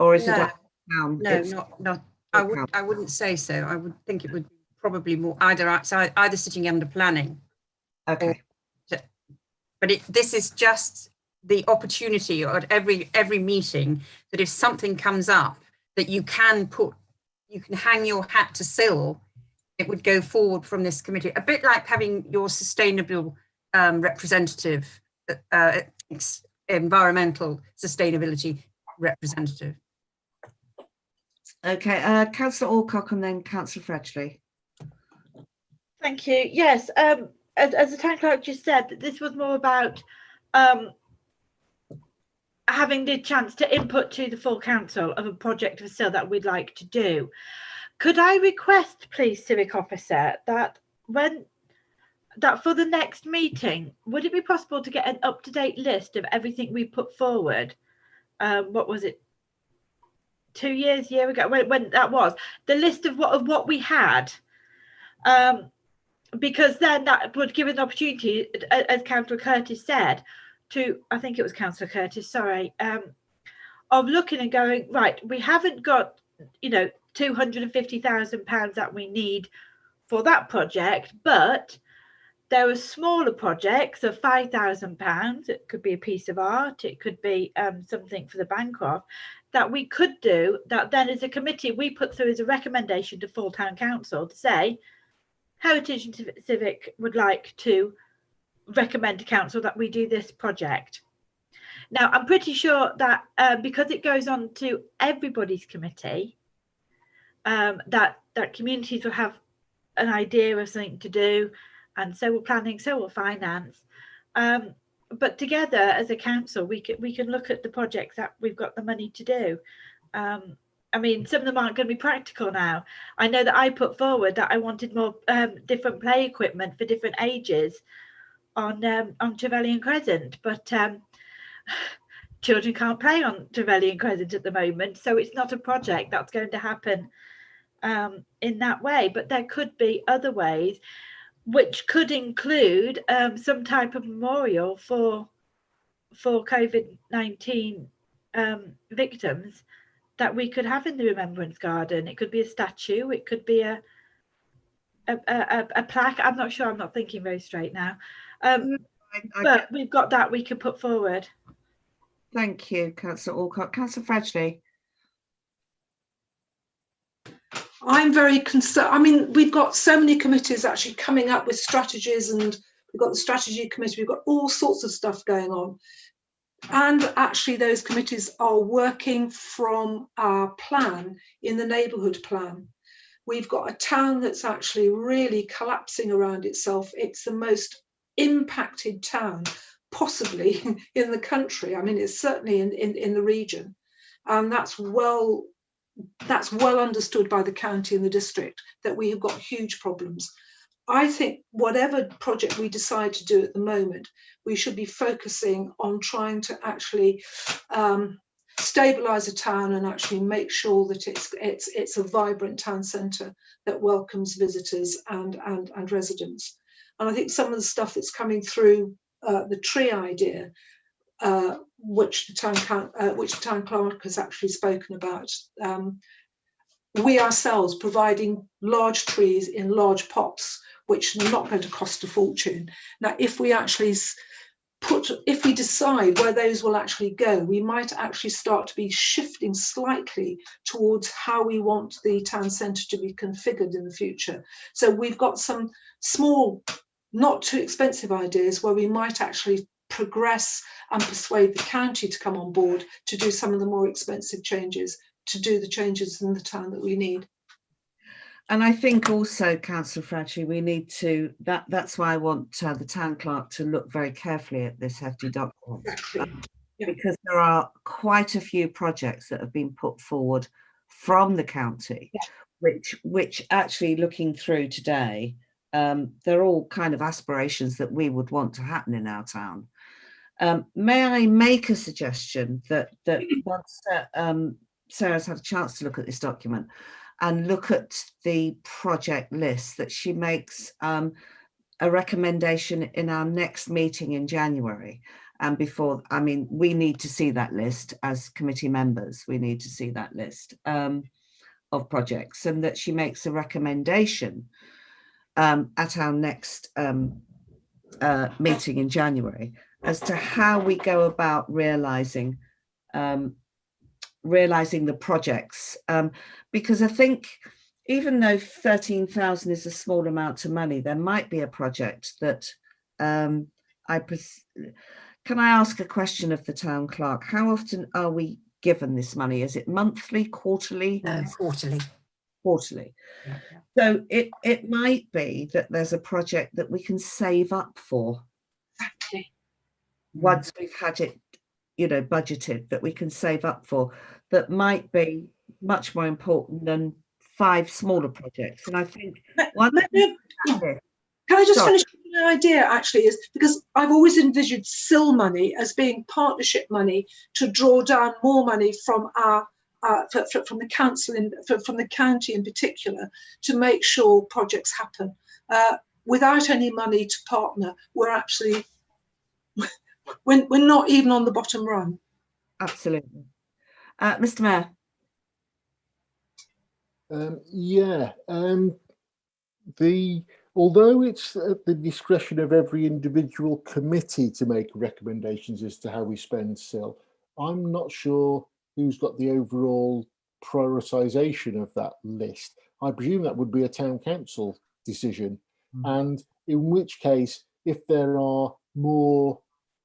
or is it up to No, not. I wouldn't say so. I would think it would be probably more either sitting under planning. Okay. But this is just the opportunity at every meeting that if something comes up that you can hang your hat to Sil, it would go forward from this committee. A bit like having your sustainable representative, environmental sustainability representative. Okay, Councillor Alcock and then Councillor Fredgley. Thank you. Yes, as the town clerk just said, this was more about having the chance to input to the full council of a project of Sil that we'd like to do. Could I request, please, Civic Officer, that for the next meeting, would it be possible to get an up-to-date list of everything we put forward? What was it? 2 years, year ago, when that was the list of what we had, because then that would give an opportunity, as Councillor Curtis said, to I think it was Councillor Curtis, sorry, of looking and going, right, we haven't got £250,000 that we need for that project, but there are smaller projects of £5,000. It could be a piece of art, it could be something for the Bancroft that we could do, that then as a committee we put through as a recommendation to full town council to say Heritage and Civic would like to recommend to council that we do this project. Now I'm pretty sure that because it goes on to everybody's committee, that communities will have an idea of something to do, and so will planning, so will finance. But together as a council, we can look at the projects that we've got the money to do. I mean, some of them aren't going to be practical now. I know that I put forward that I wanted more different play equipment for different ages on Trevelyan Crescent, but children can't play on Trevelyan Crescent at the moment, so it's not a project that's going to happen in that way. But there could be other ways, which could include some type of memorial for COVID-19 victims that we could have in the Remembrance Garden. It could be a statue, it could be a plaque. I'm not sure, I'm not thinking very straight now. But we've got that we could put forward. Thank you, Councillor Alcock. Councillor Fredgley. I'm very concerned. I mean, we've got so many committees actually coming up with strategies, and we've got the strategy committee, we've got all sorts of stuff going on. And actually those committees are working from our plan in the neighbourhood plan. We've got a town that's actually really collapsing around itself. It's the most impacted town possibly in the country. I mean, it's certainly in the region. And that's well understood by the county and the district that we have got huge problems. I think whatever project we decide to do at the moment, we should be focusing on trying to actually stabilise a town and actually make sure that it's a vibrant town centre that welcomes visitors and residents. And I think some of the stuff that's coming through the tree idea, which the town clerk has actually spoken about, we ourselves providing large trees in large pots, which are not going to cost a fortune. Now, if we actually decide where those will actually go, we might actually start to be shifting slightly towards how we want the town centre to be configured in the future. So we've got some small, not too expensive ideas where we might actually progress and persuade the county to come on board to do some of the more expensive changes, to do the changes in the town that we need. And I think also, Councillor Fradgley, we need to, that's why I want the town clerk to look very carefully at this hefty document. because there are quite a few projects that have been put forward from the county, which actually looking through today, they're all kind of aspirations that we would want to happen in our town. May I make a suggestion that once Sarah's had a chance to look at this document and look at the project list, that she makes a recommendation in our next meeting in January. And before, I mean, we need to see that list as committee members. We need to see that list of projects, and that she makes a recommendation at our next meeting in January as to how we go about realising the projects. Because I think even though 13,000 is a small amount of money, there might be a project that can I ask a question of the town clerk? How often are we given this money? Is it monthly, quarterly? No, quarterly. Quarterly. Yeah. So it might be that there's a project that we can save up for. Exactly. Once we've had it, budgeted, that we can save up for, that might be much more important than 5 smaller projects. And I think Can I just finish with an idea, actually, is because I've always envisioned SIL money as being partnership money to draw down more money from our from the council, from the county in particular, to make sure projects happen. Without any money to partner, we're actually we're not even on the bottom run. Absolutely. Mr. Mayor. Although it's at the discretion of every individual committee to make recommendations as to how we spend SIL, I'm not sure who's got the overall prioritisation of that list. I presume that would be a town council decision. And in which case, if there are more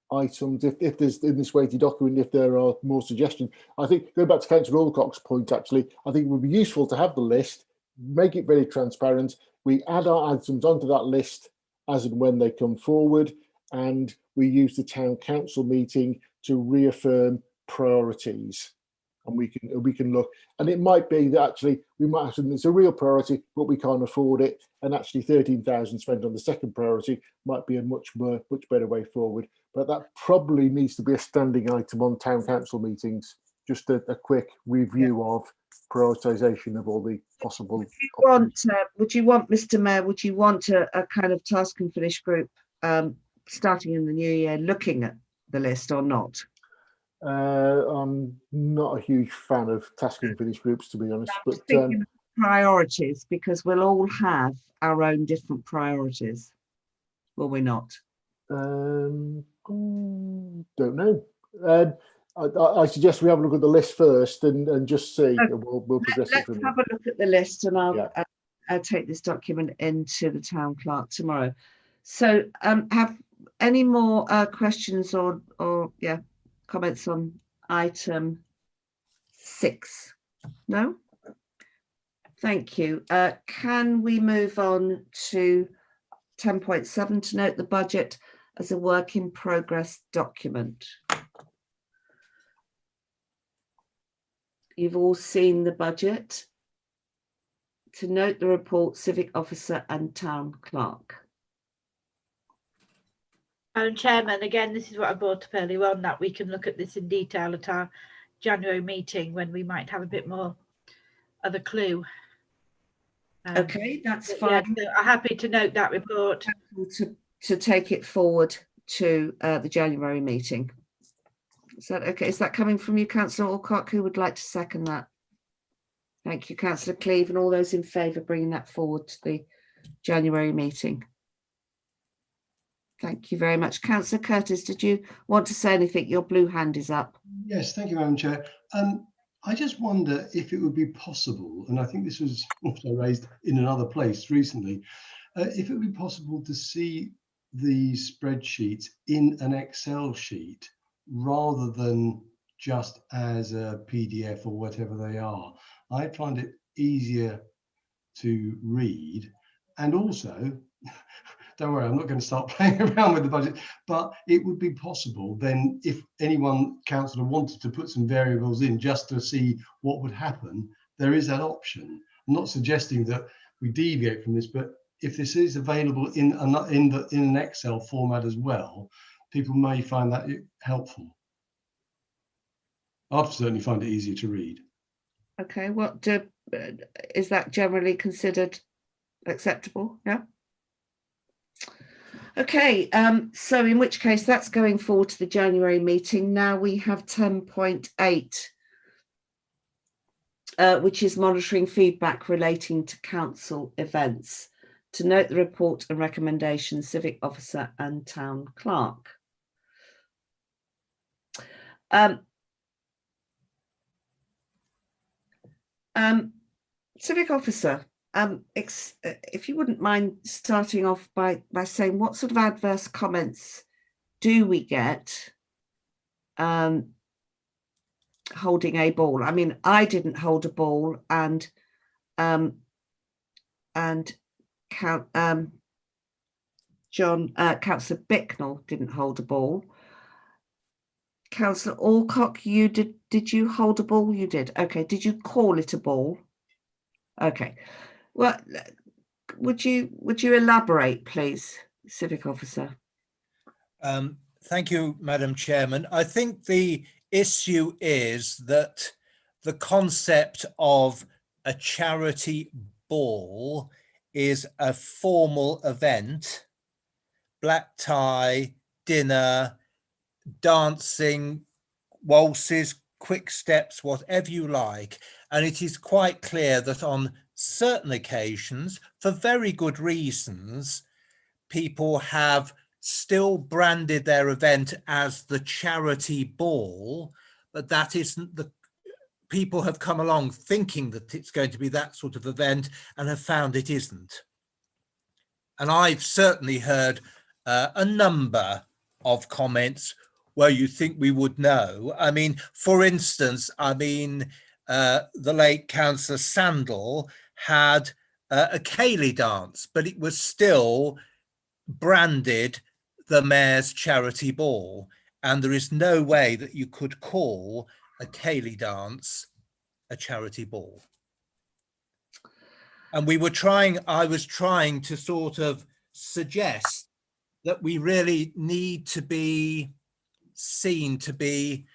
items, if there's in this weighted document, if there are more suggestions, I think, going back to Councillor Alcock's point, actually, I think it would be useful to have the list, make it very transparent. We add our items onto that list as and when they come forward, and we use the town council meeting to reaffirm priorities. And we can look, and it might be that actually we might have something that's a real priority, but we can't afford it, and actually 13,000 spent on the second priority might be a much better way forward. But that probably needs to be a standing item on town council meetings, just a quick review of prioritisation of all the possible. Would you want, Mr. Mayor, would you want a kind of task and finish group starting in the new year looking at the list or not? I'm not a huge fan of task and finish groups, to be honest. But thinking of priorities, because we'll all have our own different priorities, will we not? Don't know. I suggest we have a look at the list first and just see. Okay. We'll progress it from there. Let's have a look at the list, and I'll take this document into the town clerk tomorrow. So, have any more questions or comments on item 6? No? Thank you. Can we move on to 10.7 to note the budget as a work in progress document? You've all seen the budget. To note the report, civic officer and town clerk. Madam Chairman, again, this is what I brought up earlier on, that we can look at this in detail at our January meeting when we might have a bit more of a clue. Okay, that's fine. Yeah, so I'm happy to note that report. To take it forward to the January meeting. Is that okay? Is that coming from you, Councillor Alcock? Who would like to second that? Thank you, Councillor Cleave, and all those in favour bringing that forward to the January meeting. Thank you very much. Councillor Curtis, did you want to say anything? Your blue hand is up. Yes, thank you, Madam Chair. I just wonder if it would be possible, and I think this was also raised in another place recently, if it would be possible to see the spreadsheets in an Excel sheet rather than just as a PDF or whatever they are. I find it easier to read, and also don't worry, I'm not going to start playing around with the budget, but it would be possible then if anyone councillor wanted to put some variables in just to see what would happen, there is that option. I'm not suggesting that we deviate from this, but if this is available in an Excel format as well, people may find that helpful. I'd certainly find it easier to read. Okay, what is that generally considered acceptable? Yeah. Okay, so in which case that's going forward to the January meeting. Now we have 10.8, which is monitoring feedback relating to council events. To note the report and recommendations, civic officer and town clerk. Civic officer, if you wouldn't mind starting off by saying what sort of adverse comments do we get holding a ball? I mean, I didn't hold a ball, and Councillor Bicknell didn't hold a ball. Councillor Alcock, you did you hold a ball? You did. Okay. Did you call it a ball? Okay. Well, would you elaborate, please, civic officer? Thank you, Madam Chairman. I think the issue is that the concept of a charity ball is a formal event, black tie, dinner, dancing, waltzes, quick steps, whatever you like. And it is quite clear that on certain occasions, for very good reasons, people have still branded their event as the charity ball, but that isn't the people have come along thinking that it's going to be that sort of event and have found it isn't. And I've certainly heard a number of comments where you think we would know. I mean, for instance, the late Councillor Sandal had a ceilidh dance, but it was still branded the Mayor's Charity Ball. And there is no way that you could call a ceilidh dance a charity ball. And I was trying to sort of suggest that we really need to be seen to be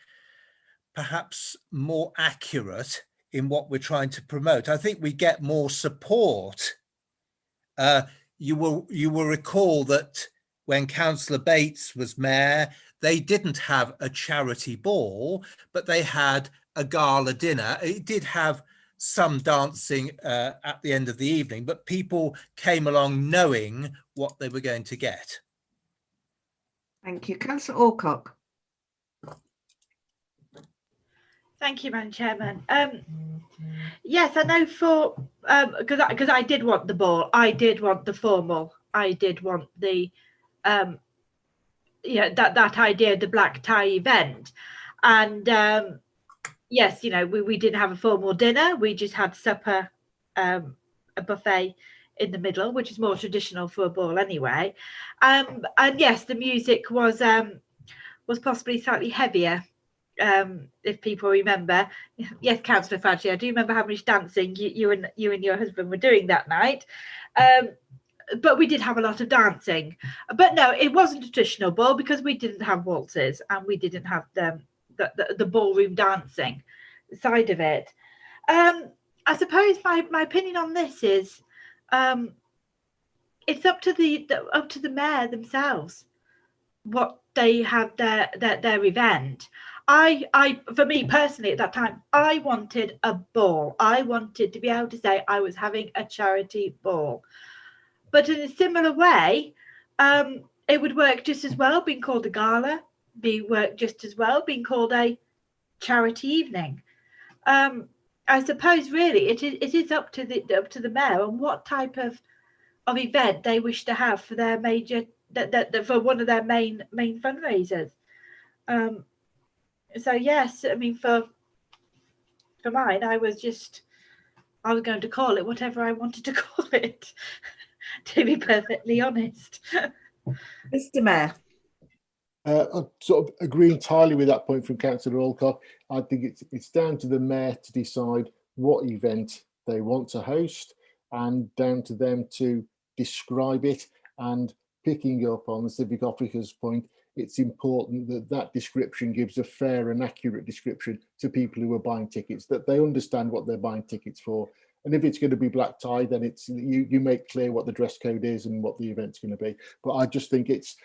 perhaps more accurate in what we're trying to promote. I think we get more support. You will recall that when Councillor Bates was mayor, they didn't have a charity ball, but they had a gala dinner. It did have some dancing at the end of the evening, but people came along knowing what they were going to get. Thank you. Councillor Alcock. Thank you, Madam Chairman. Yes, I know because I did want the ball. I did want the formal. I did want the that idea of the black tie event. And yes, we didn't have a formal dinner. We just had supper, a buffet in the middle, which is more traditional for a ball anyway. And yes, the music was possibly slightly heavier. If people remember. Yes, Councillor Fadgley, I do remember how much dancing you and your husband were doing that night. But we did have a lot of dancing. But no, it wasn't a traditional ball because we didn't have waltzes and we didn't have the ballroom dancing side of it. I suppose my opinion on this is it's up to the mayor themselves what they have their event. For me personally at that time, I wanted a ball. I wanted to be able to say I was having a charity ball. But in a similar way, it would work just as well being called a gala, work just as well being called a charity evening. I suppose really it is up to the mayor on what type of event they wish to have for their major for one of their main fundraisers. So yes, I mean for mine, I was going to call it whatever I wanted to call it. to be perfectly honest. Mr. Mayor. I sort of agree entirely with that point from Councillor Alcock. I think it's down to the mayor to decide what event they want to host, and down to them to describe it. And picking up on the civic officer's point, it's important that that description gives a fair and accurate description to people who are buying tickets, that they understand what they're buying tickets for. And if it's going to be black tie, then it's you make clear what the dress code is and what the event's going to be. But I just think it's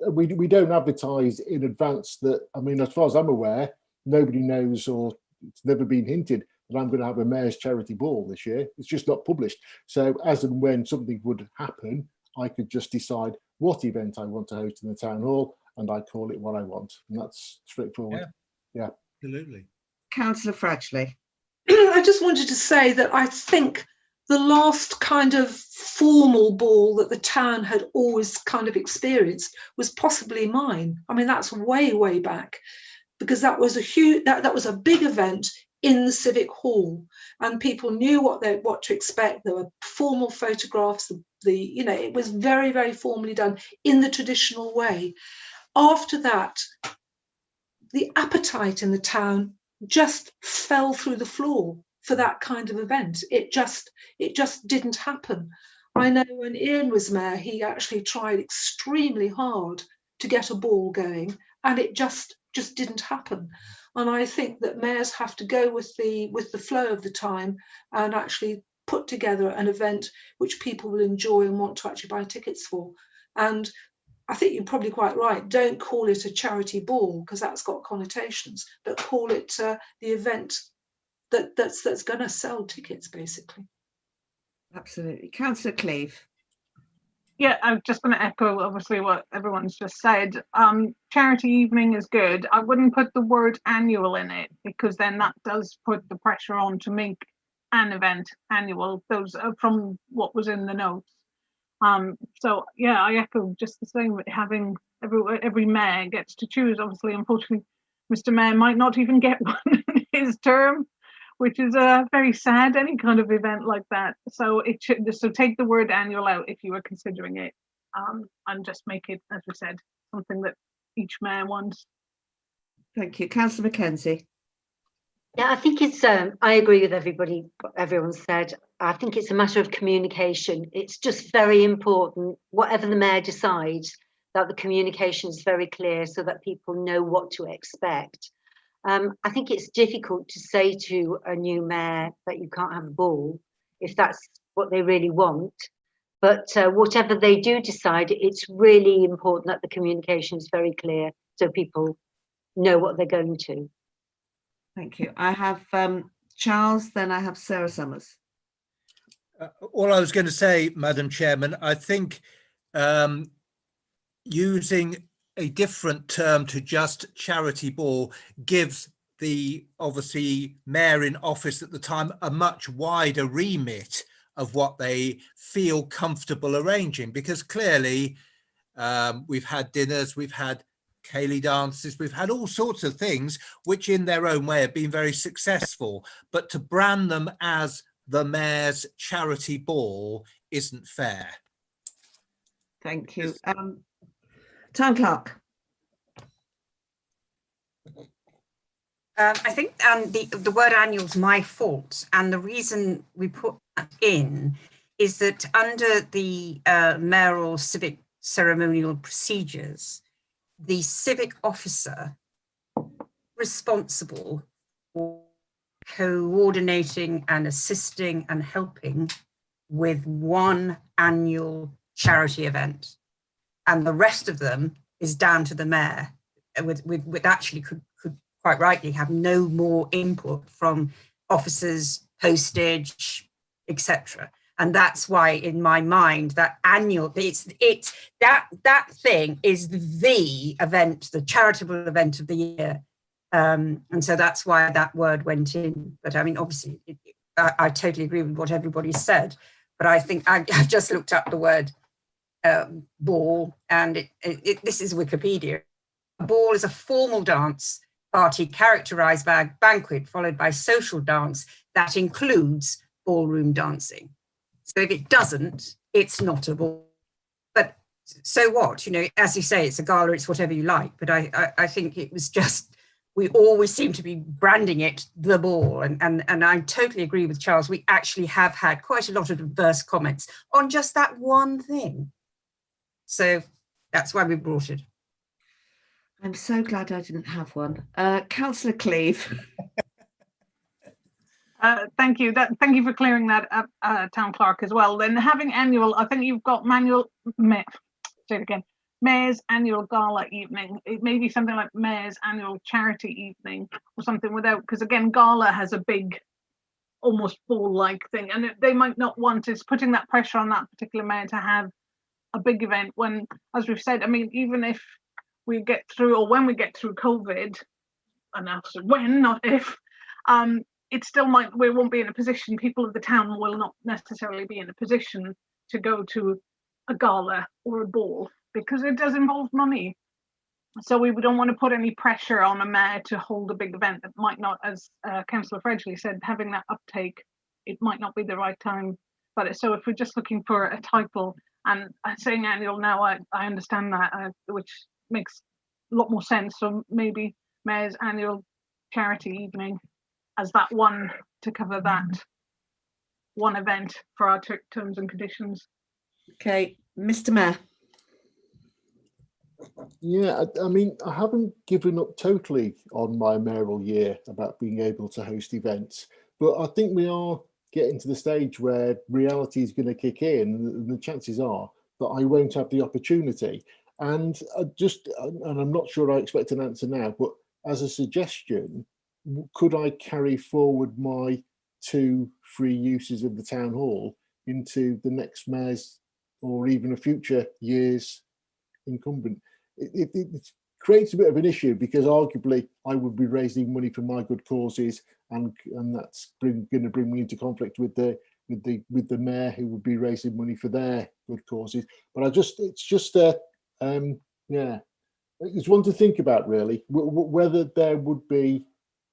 we don't advertise in advance. That, I mean, as far as I'm aware, nobody knows, or it's never been hinted that I'm going to have a mayor's charity ball this year. It's just not published. So as and when something would happen, I could just decide what event I want to host in the town hall, and I call it what I want, and that's straightforward. Yeah, absolutely. Councillor Fradgley. I just wanted to say that I think the last kind of formal ball that the town had always kind of experienced was possibly mine. I mean, that's way, way back, because that was a huge, that was a big event in the Civic Hall, and people knew what to expect. There were formal photographs. You know, it was very, very formally done in the traditional way. After that, the appetite in the town just fell through the floor for that kind of event. It just didn't happen. I know when Ian was mayor, he actually tried extremely hard to get a ball going, and it just didn't happen. And I think that mayors have to go with the flow of the time and actually put together an event which people will enjoy and want to actually buy tickets for. And I think you're probably quite right. Don't call it a charity ball, because that's got connotations, but call it the event that's going to sell tickets, basically. Absolutely. Councillor Cleeve. Yeah, I'm just going to echo obviously what everyone's just said. Charity evening is good. I wouldn't put the word annual in it, because then that does put the pressure on to make an event annual. Those are from what was in the notes. So yeah, I echo just the same. Having every mayor gets to choose. Obviously, unfortunately, Mr. Mayor might not even get one in his term, which is very sad. Any kind of event like that. So it should. So take the word annual out if you are considering it, and just make it, as we said, something that each mayor wants. Thank you, Councillor Mackenzie. Yeah, I think it's, I agree with what everyone said. I think it's a matter of communication. It's just very important, whatever the mayor decides, that the communication is very clear so that people know what to expect. I think it's difficult to say to a new mayor that you can't have a ball if that's what they really want. But whatever they do decide, it's really important that the communication is very clear so people know what they're going to. Thank you. I have Charles, then I have Sarah Summers. All I was going to say, Madam Chairman, I think using a different term to just charity ball gives the obviously mayor in office at the time a much wider remit of what they feel comfortable arranging, because clearly we've had dinners, we've had ceilidh dances, we've had all sorts of things which in their own way have been very successful, but to brand them as the mayor's charity ball isn't fair. Thank you. Town Clerk. I think the word annual is my fault, and the reason we put that in is that under the mayoral civic ceremonial procedures, the civic officer responsible for coordinating and assisting and helping with one annual charity event, and the rest of them is down to the mayor, with actually could quite rightly have no more input from officers, postage, etc. And that's why, in my mind, that annual, that thing is the event, the charitable event of the year. And so that's why that word went in. But I mean, obviously, I totally agree with what everybody said. But I think I've just looked up the word ball, and this is Wikipedia. A ball is a formal dance party characterized by a banquet followed by social dance that includes ballroom dancing. So if it doesn't, it's not a ball. But so what? You know, as you say, it's a gala, it's whatever you like. But I think it was just, we always seem to be branding it the ball. And I totally agree with Charles. We actually have had quite a lot of adverse comments on just that one thing. So that's why we brought it. I'm so glad I didn't have one. Councillor Cleeve. Thank you. Thank you for clearing that up, Town Clerk, as well. Then having annual, I think you've got say it again, Mayor's annual gala evening. It may be something like Mayor's annual charity evening or something without, because again, gala has a big, almost ball-like thing, and they might not want, it's putting that pressure on that particular mayor to have a big event when, as we've said, I mean, even if we get through, or when we get through COVID, and that's when, not if, it still might, we won't be in a position, people of the town will not necessarily be in a position to go to a gala or a ball, because it does involve money. So we don't want to put any pressure on a mayor to hold a big event that might not, as Councillor Fredgley said, having that uptake, it might not be the right time. But so if we're just looking for a title, and saying annual now, I understand that, which makes a lot more sense. So maybe Mayor's annual charity evening as that one to cover that one event for our terms and conditions. Okay, Mr. Mayor. Yeah, I mean, I haven't given up totally on my mayoral year about being able to host events, but I think we are getting to the stage where reality is going to kick in, and the chances are that I won't have the opportunity. And I'm not sure I expect an answer now, but as a suggestion, could I carry forward my 2 free uses of the town hall into the next mayor's or even a future year's incumbent? It creates a bit of an issue, because arguably I would be raising money for my good causes, and that's going to bring me into conflict with the mayor, who would be raising money for their good causes. But it's just one to think about, really, whether there would be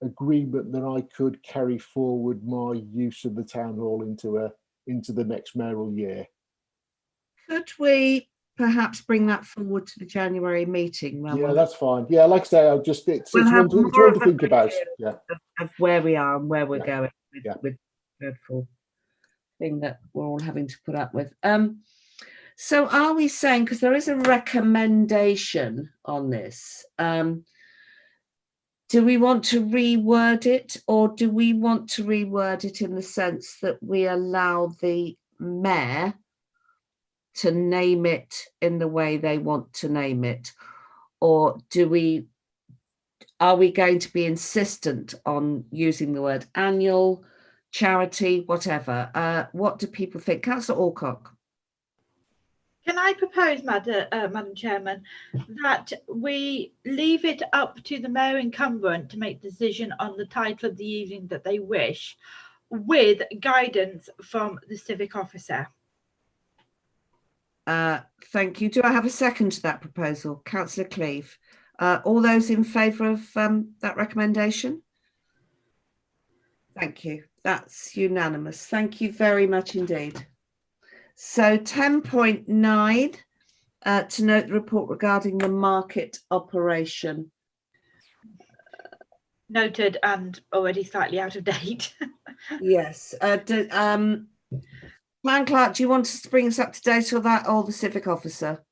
agreement that I could carry forward my use of the town hall into the next mayoral year. Could we perhaps bring that forward to the January meeting? Yeah, that's fine. Yeah, like I say, it's one to think about. Yeah, of where we are and where we're going with dreadful thing that we're all having to put up with. So are we saying, because there is a recommendation on this, do we want to reword it, or do we want to reword it in the sense that we allow the mayor to name it in the way they want to name it? Or are we going to be insistent on using the word annual, charity, whatever? What do people think? Councillor Alcock. Can I propose, Madam Chairman, that we leave it up to the mayor incumbent to make the decision on the title of the evening that they wish, with guidance from the civic officer? Thank you. Do I have a second to that proposal? Councillor Cleeve. All those in favour of that recommendation? Thank you. That's unanimous. Thank you very much indeed. So 10.9, to note the report regarding the market operation. Noted, and already slightly out of date. Yes. Plan Clerk, do you want us to bring us up to date on that, or the civic officer?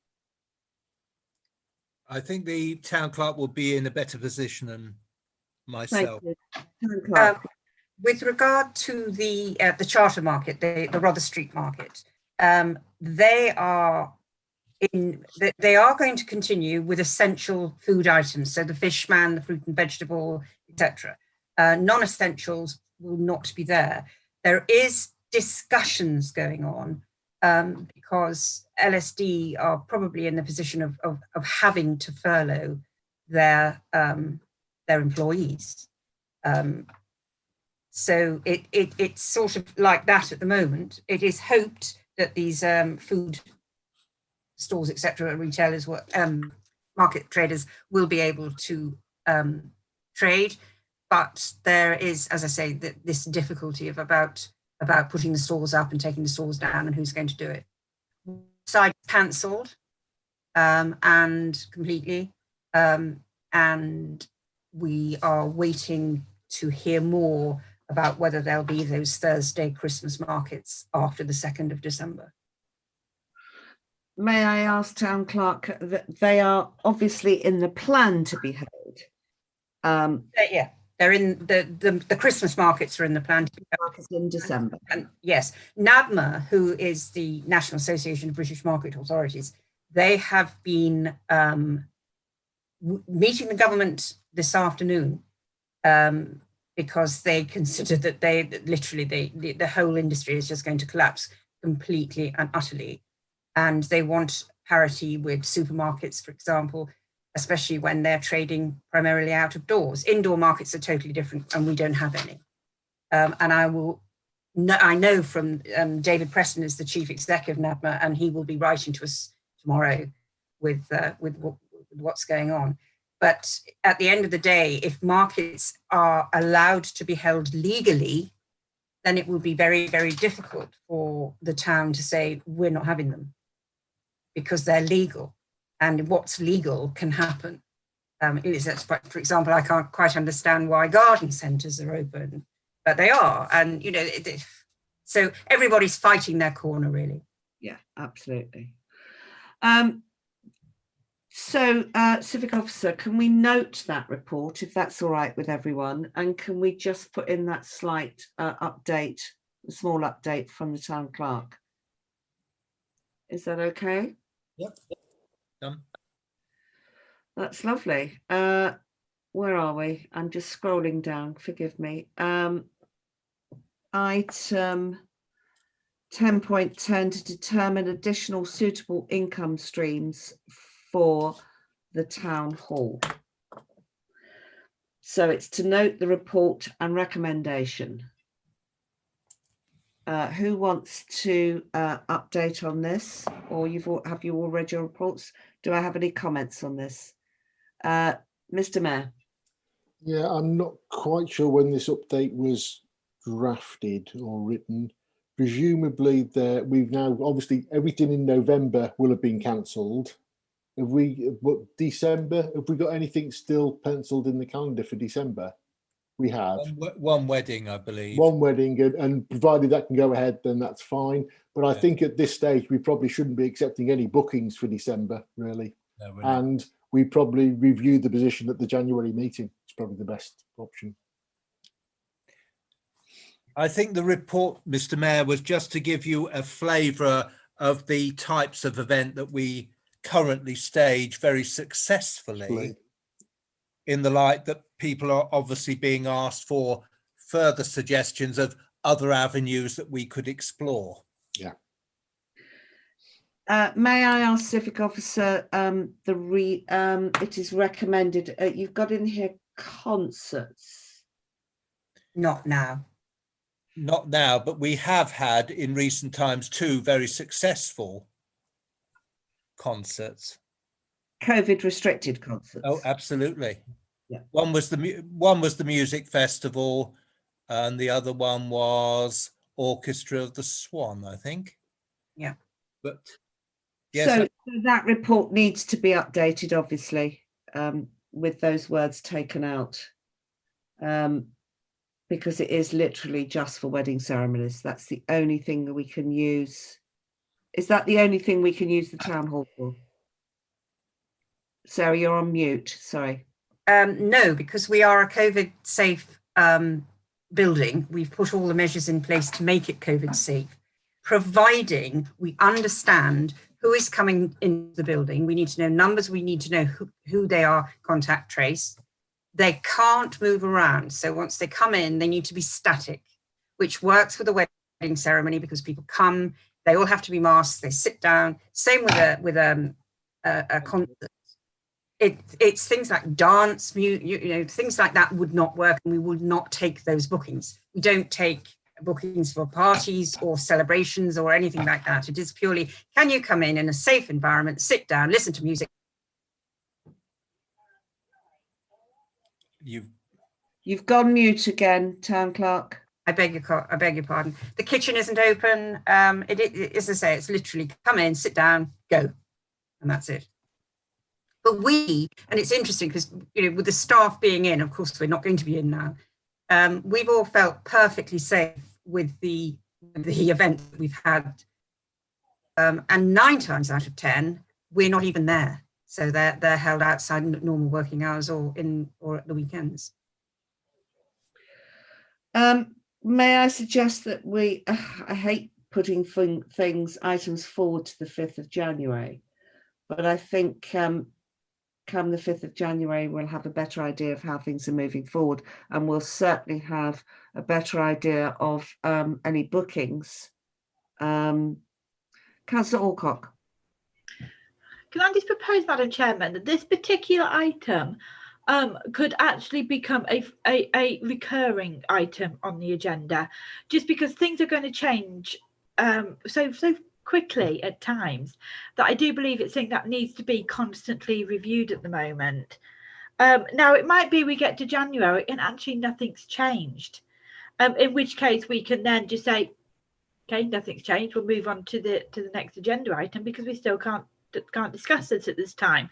I think the town clerk will be in a better position than myself. With regard to the charter market, the Rother Street market, they are going to continue with essential food items, so the fish man, the fruit and vegetable, etc. Non-essentials will not be there. There is discussions going on because LSD are probably in the position of having to furlough their employees. So it's sort of like that at the moment. It is hoped that these food stores, etc., retailers, market traders will be able to trade, but there is, as I say, this difficulty of about putting the stores up and taking the stores down, and who's going to do it. side cancelled and completely, and we are waiting to hear more about whether there'll be those Thursday Christmas markets after the 2nd of December. May I ask Town Clerk that they are obviously in the plan to be held? Yeah, they're in the Christmas markets are in the plan to be held in December. And yes, NABMA, who is the National Association of British Market Authorities, they have been meeting the government this afternoon because they consider that the whole industry is just going to collapse completely and utterly. And they want parity with supermarkets, for example, especially when they're trading primarily out of doors. Indoor markets are totally different, and we don't have any. And I know from David Preston is the chief executive of NABMA, and he will be writing to us tomorrow with what's going on. But at the end of the day, if markets are allowed to be held legally, then it will be very, very difficult for the town to say, we're not having them, because they're legal. And what's legal can happen. For example, I can't quite understand why garden centres are open, but they are. And, so everybody's fighting their corner, really. Yeah, absolutely. So, Civic Officer, can we note that report, if that's all right with everyone? And can we just put in that slight update, a small update from the Town Clerk? Is that okay? Yep. Done. That's lovely. Where are we? I'm just scrolling down, forgive me. Item 10.10 to determine additional suitable income streams for the town hall. So it's to note the report and recommendation. Who wants to update on this, or have you all read your reports? Do I have any comments on this? Mr. Mayor. Yeah, I'm not quite sure when this update was drafted or written. Presumably we've now, obviously everything in November will have been cancelled. December, have we got anything still penciled in the calendar for December? We have one wedding, I believe. One wedding, and provided that can go ahead, then that's fine. But I think at this stage, we probably shouldn't be accepting any bookings for December, really. No, really. And we probably review the position at the January meeting. It's probably the best option. I think the report, Mr. Mayor, was just to give you a flavour of the types of event that we currently stage very successfully, in the light that people are obviously being asked for further suggestions of other avenues that we could explore. Yeah. May I ask, Civic Officer, it is recommended, you've got in here concerts. Not now. Not now, but we have had in recent times 2 very successful concerts. COVID restricted concerts. Oh, absolutely. Yeah. One was the music festival, and the other one was Orchestra of the Swan, I think. Yeah. But yes. So that report needs to be updated, obviously, with those words taken out, because it is literally just for wedding ceremonies. That's the only thing that we can use. Is that the only thing we can use the town hall for? Sarah, you're on mute. Sorry. No, because we are a COVID safe building. We've put all the measures in place to make it COVID safe, providing we understand who is coming into the building. We need to know numbers. We need to know who they are, contact trace. They can't move around. So once they come in, they need to be static, which works with the wedding ceremony because people come, they all have to be masked, they sit down. Same with a concert. It's things like dance, things like that would not work, and we would not take those bookings. We don't take bookings for parties or celebrations or anything like that. It is purely, can you come in a safe environment, sit down, listen to music? You've gone mute again, Town Clerk. I beg your pardon. The kitchen isn't open. As I say, it's literally come in, sit down, go, and that's it. But and it's interesting because, you know, with the staff being in, of course, we're not going to be in now. We've all felt perfectly safe with the event that we've had. And 9 times out of 10, we're not even there. So they're held outside normal working hours or at the weekends. May I suggest that I hate putting items forward to the 5th of January, but I think come the 5th of January, we'll have a better idea of how things are moving forward, and we'll certainly have a better idea of any bookings. Councillor Alcock. Can I just propose, Madam Chairman, that this particular item could actually become a recurring item on the agenda, just because things are going to change so quickly at times that I do believe it's something that needs to be constantly reviewed at the moment. Now, it might be we get to January and actually nothing's changed, in which case we can then just say, okay, nothing's changed, we'll move on to the next agenda item, because we still can't discuss this at this time,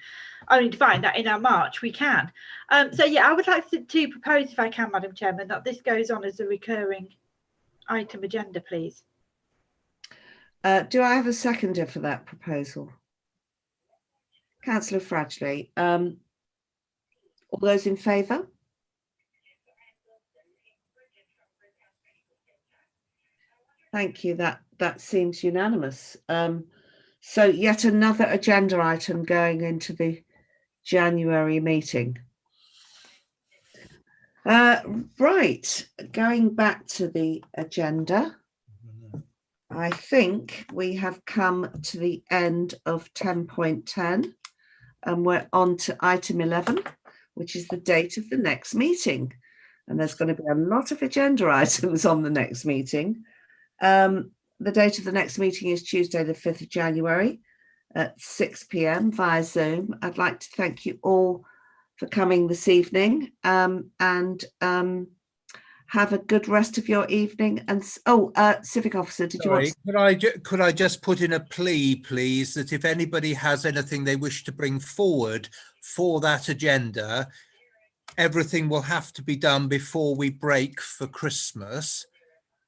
only to find that in our March we can. So yeah, I would like to propose, if I can, Madam Chairman, that this goes on as a recurring item agenda, please. Do I have a seconder for that proposal? Councillor Fradgley. All those in favour? Thank you. That seems unanimous. So yet another agenda item going into the January meeting. Right, going back to the agenda, I think we have come to the end of 10.10 and we're on to item 11, which is the date of the next meeting. And there's going to be a lot of agenda items on the next meeting. The date of the next meeting is Tuesday, the 5th of January at 6 p.m. via Zoom. I'd like to thank you all for coming this evening, and have a good rest of your evening. And Civic Officer, did you want to... Could I just put in a plea, please, that if anybody has anything they wish to bring forward for that agenda, everything will have to be done before we break for Christmas,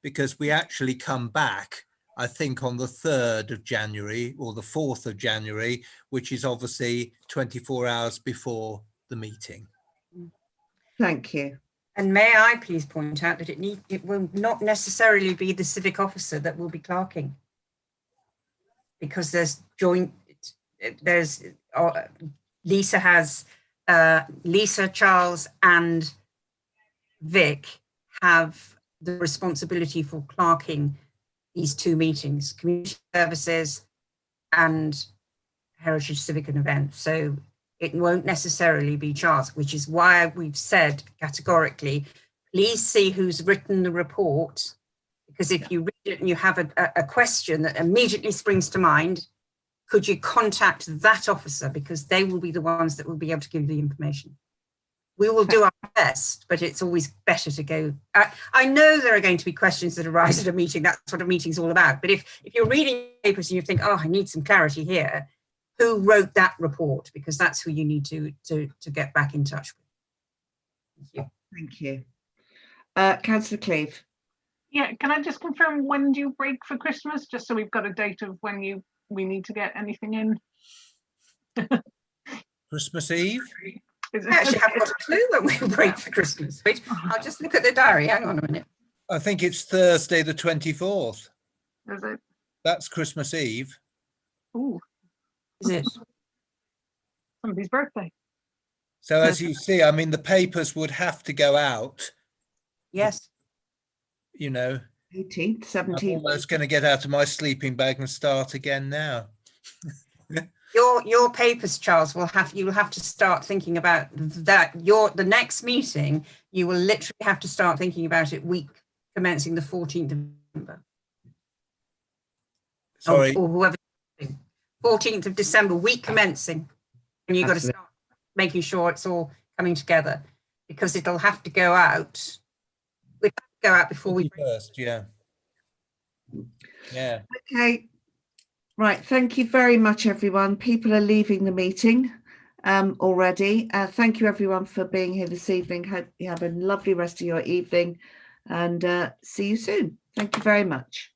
because we actually come back, I think, on the 3rd of January or the 4th of January, which is obviously 24 hours before the meeting. Thank you. And may I please point out that it will not necessarily be the civic officer that will be clerking, because Lisa has Lisa, Charles and Vic have the responsibility for clerking these 2 meetings, community services and heritage, civic and events. So it won't necessarily be Charles, which is why we've said categorically, please see who's written the report, because if you read it and you have a question that immediately springs to mind, could you contact that officer, because they will be the ones that will be able to give you the information. We will do our best, but it's always better to go. I know there are going to be questions that arise at a meeting. That's what a meeting's all about. But if you're reading papers and you think, oh, I need some clarity here, who wrote that report? Because that's who you need to get back in touch with. Thank you. Thank you. Councillor Cleave. Yeah, can I just confirm, when do you break for Christmas? Just so we've got a date of when we need to get anything in. Christmas Eve? I actually haven't got a clue when we break for Christmas. Wait, I'll just look at the diary. Hang on a minute. I think it's Thursday the 24th. Is it? That's Christmas Eve. Ooh. Is it? Somebody's birthday. So as you see, I mean, the papers would have to go out. Yes. You know. 18th, 17th. I'm almost going to get out of my sleeping bag and start again now. Your papers, Charles, you will have to start thinking about that. The next meeting, you will literally have to start thinking about it week commencing the 14th of December. Sorry. Or whoever. 14th of December, week commencing. And you've got to start making sure it's all coming together, because it'll have to go out. It go out before we. First, yeah. Yeah. Okay. Right. Thank you very much, everyone. People are leaving the meeting already. Thank you, everyone, for being here this evening. Hope you have a lovely rest of your evening, and see you soon. Thank you very much.